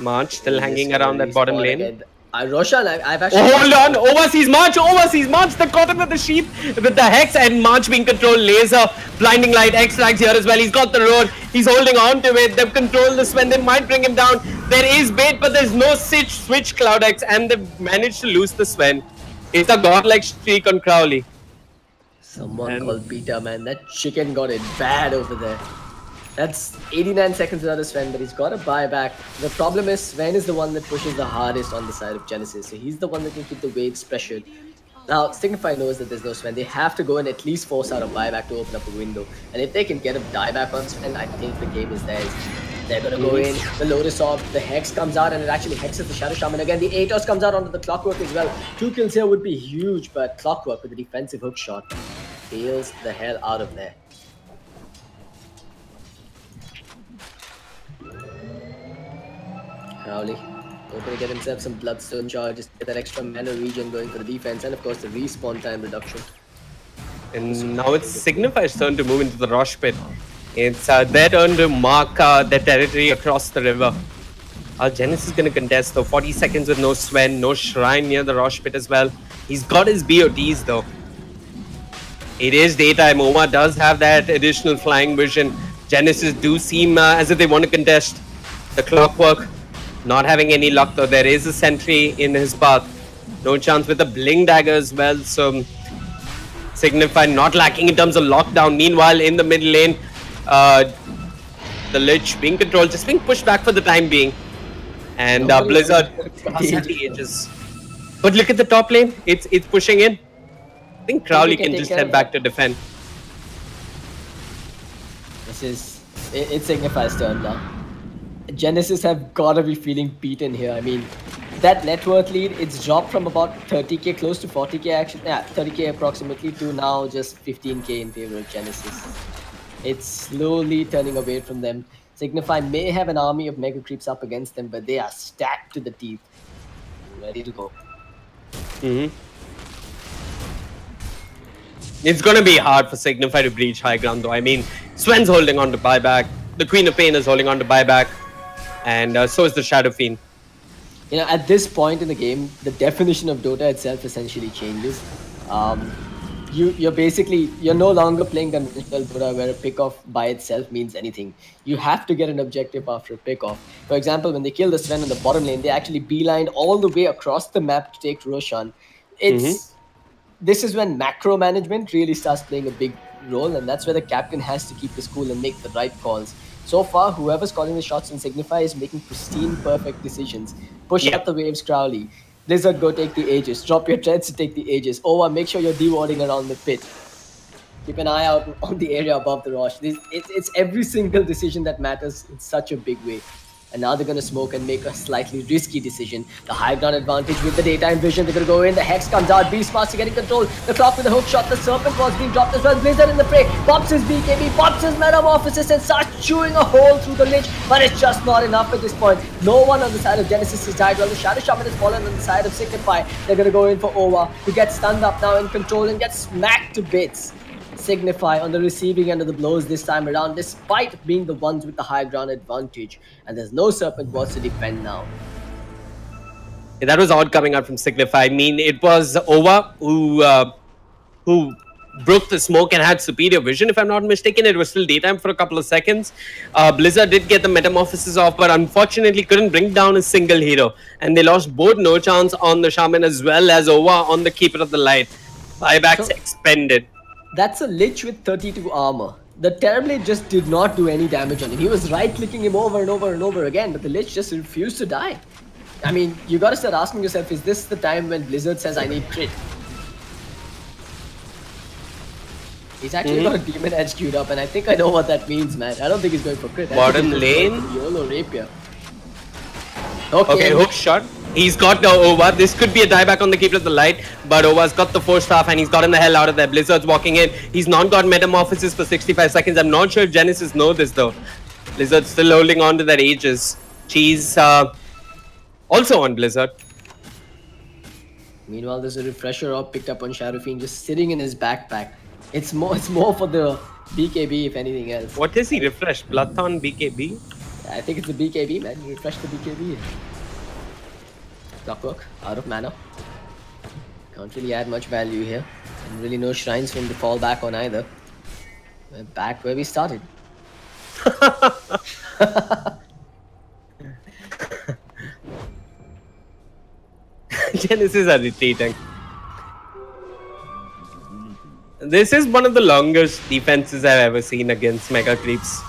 March still hanging around that bottom lane. Roshan, I've actually... Oh, hold on! Overseas March! They're caught him with the sheep, with the Hex, and March being controlled. Laser, Blinding Light, X-Flags here as well. He's got the road. He's holding on to it. They've controlled the Sven. They might bring him down. There is bait, but there's no switch Cloud X, and they've managed to lose the Sven. It's a godlike streak on Crowley. Someone called Peter, man. That chicken got it bad over there. That's 89 seconds without a Sven, but he's got a buyback. The problem is Sven is the one that pushes the hardest on the side of Genesis, so he's the one that can keep the waves pressured. Now, Signify knows that there's no Sven. They have to go and at least force out a buyback to open up a window. And if they can get a dieback on Sven, I think the game is theirs. They're gonna go in, the Lotus Orb, the Hex comes out, and it actually hexes the Shadow Shaman again. The Atos comes out onto the Clockwork as well. 2 kills here would be huge, but Clockwork with the defensive hook shot deals the hell out of there. Crowley hoping to get himself some Bloodstone charges, get that extra mana regen going for the defense, and of course the respawn time reduction. And now it's Signify's turn to move into the Rosh Pit. It's their turn to mark their territory across the river. Genesis is going to contest though. 40 seconds with no Sven, no Shrine near the Rosh Pit as well. He's got his BOTs though. It is daytime. Oma does have that additional flying vision. Genesis do seem as if they want to contest the Clockwork. Not having any luck though. There is a sentry in his path. No chance with the Bling Dagger as well. So Signify not lacking in terms of lockdown. Meanwhile, in the mid lane, the Lich being controlled, just being pushed back for the time being. And Blizzard ages. But look at the top lane. It's pushing in. I think Crowley can just head back to defend. It's Signify's turn now. Genesis have gotta be feeling beaten here. I mean, that net worth lead, it's dropped from about 30k, close to 40k actually, yeah, 30k approximately, to now just 15k in favor of Genesis. It's slowly turning away from them. Signify may have an army of mega creeps up against them, but they are stacked to the teeth, ready to go. It's gonna be hard for Signify to breach high ground though. I mean, Sven's holding on to buyback, the Queen of Pain is holding on to buyback, and so is the Shadow Fiend. You know, at this point in the game, the definition of Dota itself essentially changes. You're no longer playing conventional Dota where a pick-off by itself means anything. You have to get an objective after a pick-off. For example, when they kill the Sven in the bottom lane, they actually beelined all the way across the map to take Roshan. This is when macro management really starts playing a big role, and that's where the captain has to keep his cool and make the right calls. So far, whoever's calling the shots in Signify is making pristine, perfect decisions. Push up the waves, Crowley. Blizzard, go take the Aegis. Drop your treads to take the Aegis. Ova, make sure you're de-warding around the pit. Keep an eye out on the area above the Rosh. It's every single decision that matters in such a big way. And now they're going to smoke and make a slightly risky decision. The high ground advantage with the daytime vision. They're going to go in. The Hex comes out. Beastmaster getting control. The Clock with the hook shot. The Serpent was being dropped as well. Blizzard in the fray. Pops his BKB. Pops his Metamorphosis and starts chewing a hole through the Lich. But it's just not enough at this point. No one on the side of Genesis has died. Well, the Shadow Shaman has fallen on the side of Signify. They're going to go in for Ova, who gets stunned up now in control and gets smacked to bits. Signify on the receiving end of the blows this time around, despite being the ones with the high ground advantage. And there's no Serpent Wards to defend now. Yeah, that was odd coming out from Signify. I mean, it was Ova who broke the smoke and had superior vision, if I'm not mistaken. It was still daytime for a couple of seconds. Blizzard did get the Metamorphosis off, but unfortunately couldn't bring down a single hero. And they lost both No Chance on the Shaman as well as Ova on the Keeper of the Light. Buybacks expended. That's a Lich with 32 armor. The Terrorblade just did not do any damage on him. He was right-clicking him over and over and over again, but the Lich just refused to die. I mean, you gotta start asking yourself, is this the time when Blizzard says I need crit? He's actually got a Demon Edge queued up, and I think I know what that means, man. I don't think he's going for crit. Bottom lane. YOLO Rapier. Okay, hook shot. He's got the Ova. This could be a dieback on the Keeper of the Light, but Ova's got the Force Staff and he's gotten the hell out of there. Blizzard's walking in. He's not got Metamorphosis for 65 seconds. I'm not sure if Genesis know this though. Blizzard's still holding on to their Aegis. Cheese also on Blizzard. Meanwhile, there's a refresher op picked up on Sharafin just sitting in his backpack. It's more for the BKB if anything else. What is he refreshed? Bloodthorn BKB? I think it's the BKB, man. You refresh the BKB. Clockwork, out of mana. Can't really add much value here. And really no shrines for him to fall back on either. We're back where we started. Genesis are retreating. This is one of the longest defenses I've ever seen against Mega Creeps.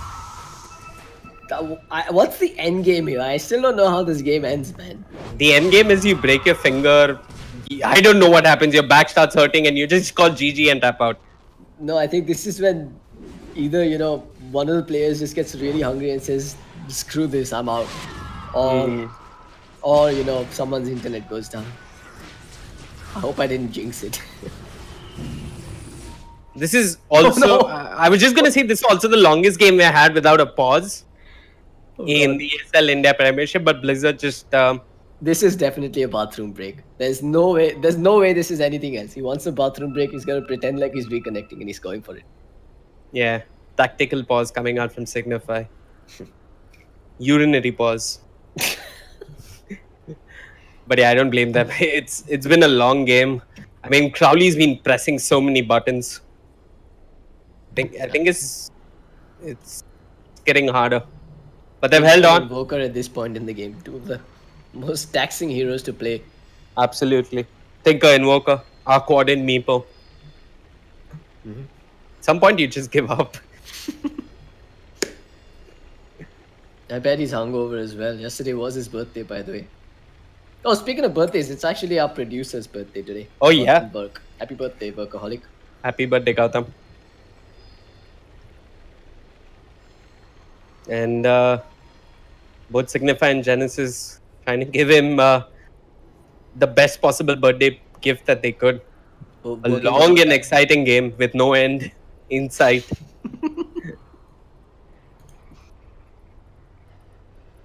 What's the end game here? I still don't know how this game ends, man. The end game is you break your finger. I don't know what happens. Your back starts hurting and you just call GG and tap out. No, I think this is when either, you know, one of the players just gets really hungry and says, screw this, I'm out. Or you know, someone's internet goes down. I hope I didn't jinx it. This is also... I was just going to say this is also the longest game we had without a pause. In the ESL India Premiership, but Blizzard just this is definitely a bathroom break. There's no way this is anything else. He wants a bathroom break, he's gonna pretend like he's reconnecting and he's going for it. Yeah, tactical pause coming out from Signify. Urinary pause. But yeah, I don't blame them. It's been a long game. I mean, Crowley's been pressing so many buttons. I think it's getting harder. But they've held on. Invoker at this point in the game, two of the most taxing heroes to play. Absolutely. Tinker, Invoker, Aquad and Meepo. At some point, you just give up. I bet he's hungover as well. Yesterday was his birthday, by the way. Oh, speaking of birthdays, it's actually our producer's birthday today. Oh, yeah. Burke. Happy birthday, Workaholic. Happy birthday, Gautam. And both Signify and Genesis trying to give him the best possible birthday gift that they could. A long and exciting game with no end in sight.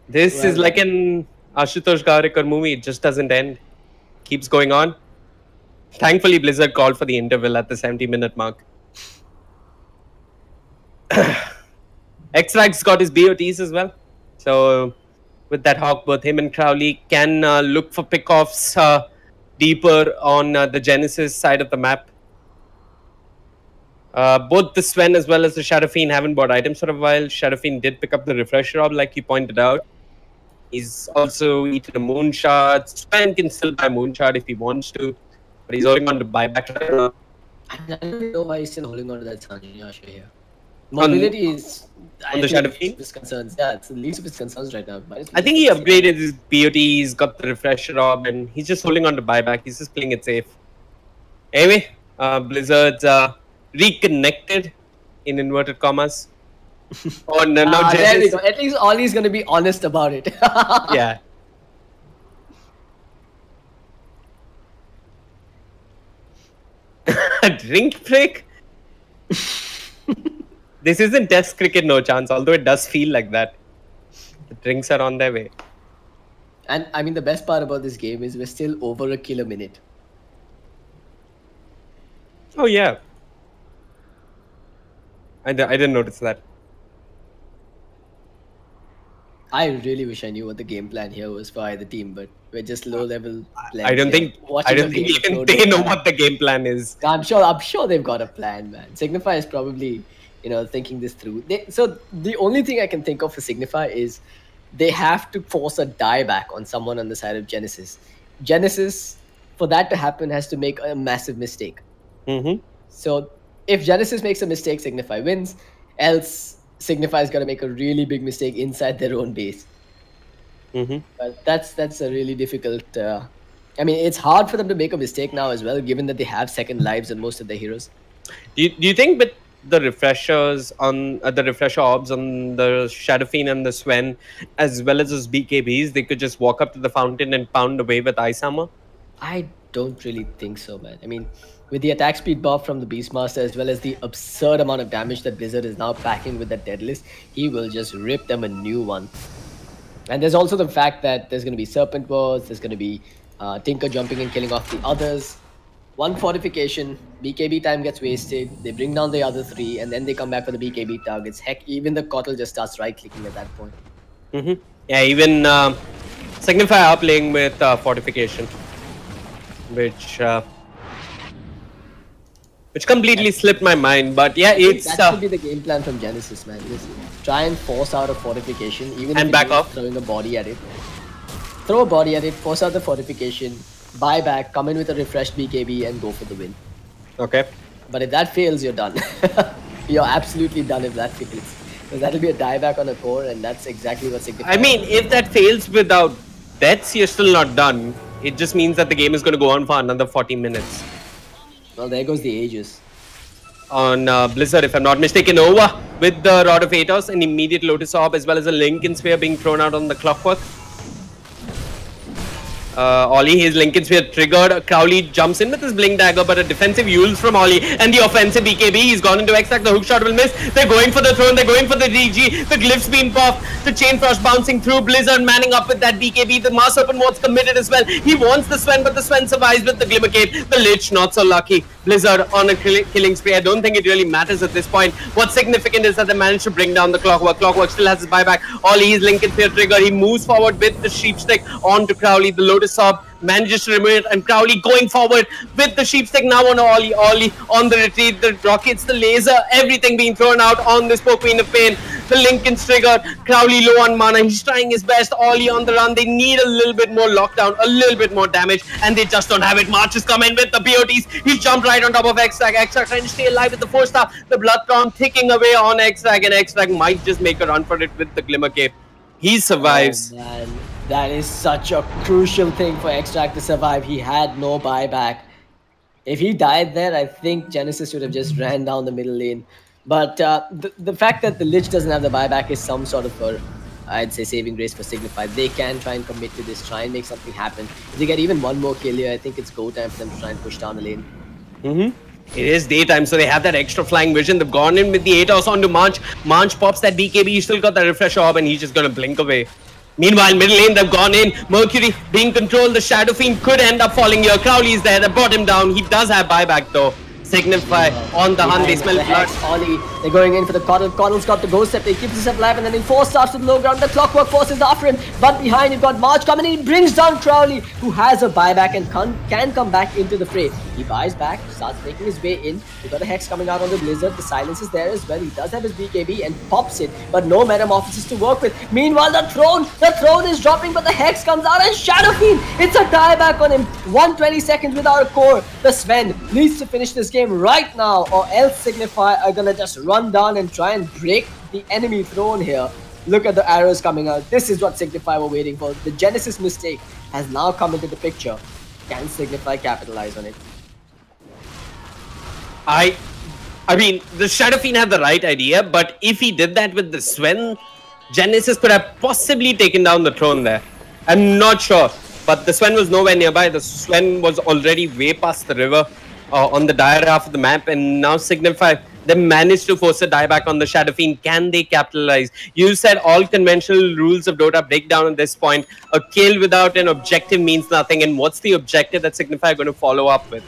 This is like an Ashutosh Gawrekar movie. It just doesn't end. Keeps going on. Thankfully, Blizzard called for the interval at the 70-minute mark. X-Rag's got his BOTs as well. So, with that hawk, both him and Crowley can look for pickoffs deeper on the Genesis side of the map. Both the Sven as well as the Sharafin haven't bought items for a while. Sharafin did pick up the refresher orb, like you pointed out. He's also eaten a moonshot. Sven can still buy moonshot if he wants to, but he's holding on to buyback right now. I don't know why he's still holding on to that Sanjay here. Mobility is on the Sharafin? His concerns. Yeah, it's the least of his concerns right now. I think he upgraded his BOT, he's got the refresher orb, and he's just holding on to buyback. He's just playing it safe. Anyway, Blizzard's reconnected in inverted commas. Oh, no, there we go. At least Ollie's going to be honest about it. Yeah. Drink break? This isn't test cricket, no chance, although it does feel like that. The drinks are on their way. And I mean, the best part about this game is we're still over a kill a minute. Oh, yeah. I didn't notice that. I really wish I knew what the game plan here was for either team, but we're just low level players. I don't think even they know what the game plan is. I'm sure they've got a plan, man. Signify is probably, you know, thinking this through. So the only thing I can think of for Signify is they have to force a dieback on someone on the side of Genesis. Genesis, for that to happen, has to make a massive mistake. So if Genesis makes a mistake, Signify wins. Else, Signify's got to make a really big mistake inside their own base. But that's a really difficult. I mean, it's hard for them to make a mistake now as well, given that they have second lives on most of their heroes. Do you think with the refreshers on the refresher orbs on the Shadowfiend and the Sven, as well as those BKBs, they could just walk up to the fountain and pound away with Ice Armor? I don't really think so, man. I mean, with the attack speed buff from the Beastmaster, as well as the absurd amount of damage that Blizzard is now packing with that Deadlist, he will just rip them a new one. And there's also the fact that there's going to be Serpent Wars, there's going to be Tinker jumping and killing off the others. One fortification, BKB time gets wasted, they bring down the other three, and then they come back for the BKB targets. Heck, even the Kotl just starts right-clicking at that point. Yeah, even Signify are playing with fortification, which completely slipped my mind. But yeah, it's that should be the game plan from Genesis, man. Just try and force out a fortification, even and if back off, throwing a body at it. Throw a body at it, force out the fortification, buy back, come in with a refreshed BKB, and go for the win. Okay. But if that fails, you're done. You're absolutely done if that fails. Because that'll be a dieback on a core, and that's exactly what Signify. I mean, if that fails without deaths, you're still not done. It just means that the game is going to go on for another 40 minutes. Well, there goes the Aegis. On Blizzard, if I'm not mistaken, over with the Rod of Atos, an immediate Lotus Orb, as well as a Lincoln Sphere being thrown out on the Clockwork. Ollie, his Lincoln Sphere triggered. Crowley jumps in with his Blink Dagger, but a defensive Yules from Ollie. And the offensive BKB, he's gone into Extract. The hook shot will miss. They're going for the throne. They're going for the DG. The Glyphs being popped. The Chain Frost bouncing through. Blizzard manning up with that BKB. The Mars Serpent Ward's committed as well. He wants the Sven, but the Sven survives with the Glimmer Cape. The Lich, not so lucky. Blizzard on a killing spree. I don't think it really matters at this point. What's significant is that they managed to bring down the Clockwork. Clockwork still has his buyback. Ollie, his Lincoln Sphere trigger. He moves forward with the Sheepstick onto Crowley. The Lotus Orb manages to remove it, and Crowley going forward with the Sheepstick now on Ollie. Ollie on the retreat, the rockets, the laser, everything being thrown out on this poor Queen of Pain. The Lincoln's triggered. Crowley low on mana. He's trying his best. Ollie on the run. They need a little bit more lockdown, a little bit more damage, and they just don't have it. March is coming with the BOTs. He's jumped right on top of Extract. Extract trying to stay alive with the 4-star. The Bloodthorn ticking away on Extract, and Extract might just make a run for it with the Glimmer Cape. He survives. Oh, man. That is such a crucial thing for Extract to survive. He had no buyback. If he died there, I think Genesis would have just ran down the middle lane. But the fact that the Lich doesn't have the buyback is some sort of I'd say saving grace for Signify. They can try and commit to this, try and make something happen. If they get even one more kill here, I think it's go time for them to try and push down the lane. It is daytime, so they have that extra flying vision. They've gone in with the Atos onto March. March pops that BKB. He's still got that refresh orb, and he's just going to blink away. Meanwhile, middle lane, they've gone in. Mercury being controlled. The Shadowfiend could end up falling here. Crowley's there. They brought him down. He does have buyback, though. Signify on the hunt. They smell blood. Ollie, they're going in for the Kotl. Kotl's got the Ghost Scepter. He keeps himself alive, and then in 4 starts to the low ground. The Clockwork forces after him, but behind you've got March coming in. He brings down Crowley, who has a buyback and can come back into the fray. He buys back, starts making his way in. You've got a Hex coming out on the Blizzard. The Silence is there as well. He does have his BKB and pops it, but no Metamorphosis to work with. Meanwhile, the throne is dropping, but the Hex comes out, and Shadowfiend, it's a dieback on him. 120 seconds without a core. The Sven needs to finish this game right now, or else Signify are gonna just run down and try and break the enemy throne here. Look at the arrows coming out. This is what Signify were waiting for. The Genesis mistake has now come into the picture. Can Signify capitalize on it? I mean, the Shadowfiend had the right idea, but if he did that with the Sven, Genesis could have possibly taken down the throne there. I'm not sure, but the Sven was nowhere nearby. The Sven was already way past the river on the dire half of the map, and now Signify, they managed to force a dieback on the Shadowfiend. Can they capitalize? You said all conventional rules of Dota break down at this point. A kill without an objective means nothing, and what's the objective that Signify are going to follow up with?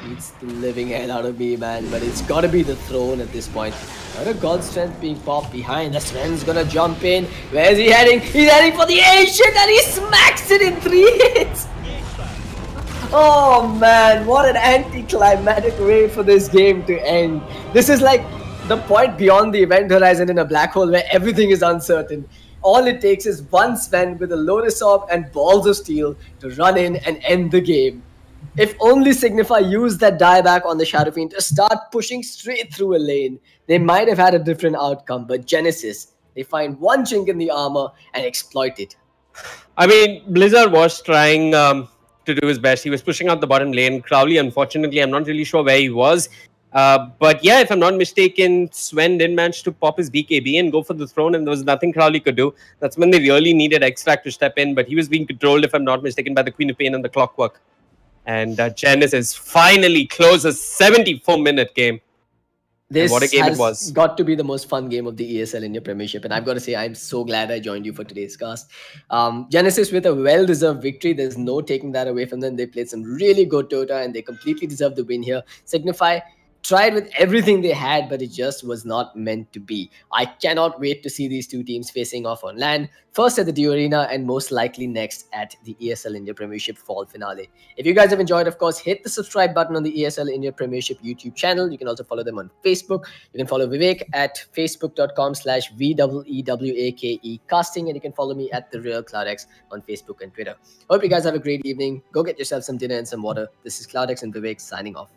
Beats the living hell out of me, man, but it's gotta be the throne at this point. Got a God Strength being popped behind. The Sven's gonna jump in. Where's he heading? He's heading for the ancient, and he smacks it in 3 hits! Oh man, what an anticlimactic way for this game to end. This is like the point beyond the event horizon in a black hole where everything is uncertain. All it takes is one Sven with a Lotus Orb and Balls of Steel to run in and end the game. If only Signify used that dieback on the Shadowfiend to start pushing straight through a lane, they might have had a different outcome. But Genesis, They find one chink in the armor and exploit it. I mean, Blizzard was trying to do his best. He was pushing out the bottom lane. Crowley, unfortunately, I'm not really sure where he was. But yeah, if I'm not mistaken, Sven did manage to pop his BKB and go for the throne, and there was nothing Crowley could do. That's when they really needed X-Fact to step in, but he was being controlled, if I'm not mistaken, by the Queen of Pain and the Clockwork. And Genesis finally closes 74-minute game. This what a game has it was. got to be the most fun game of the ESL India Premiership. And I've got to say, I'm so glad I joined you for today's cast. Genesis with a well-deserved victory. There's no taking that away from them. They played some really good Dota and they completely deserved the win here. Signify tried with everything they had, but it just was not meant to be. I cannot wait to see these two teams facing off on LAN, first at the D Arena and most likely next at the ESL India Premiership fall finale. If you guys have enjoyed, of course, hit the subscribe button on the ESL India Premiership YouTube channel. You can also follow them on Facebook. You can follow Vivek at facebook.com/VEEWAKE casting, and you can follow me at The Real CloudX on Facebook and Twitter. Hope you guys have a great evening. Go get yourself some dinner and some water. This is CloudX and Vivek signing off.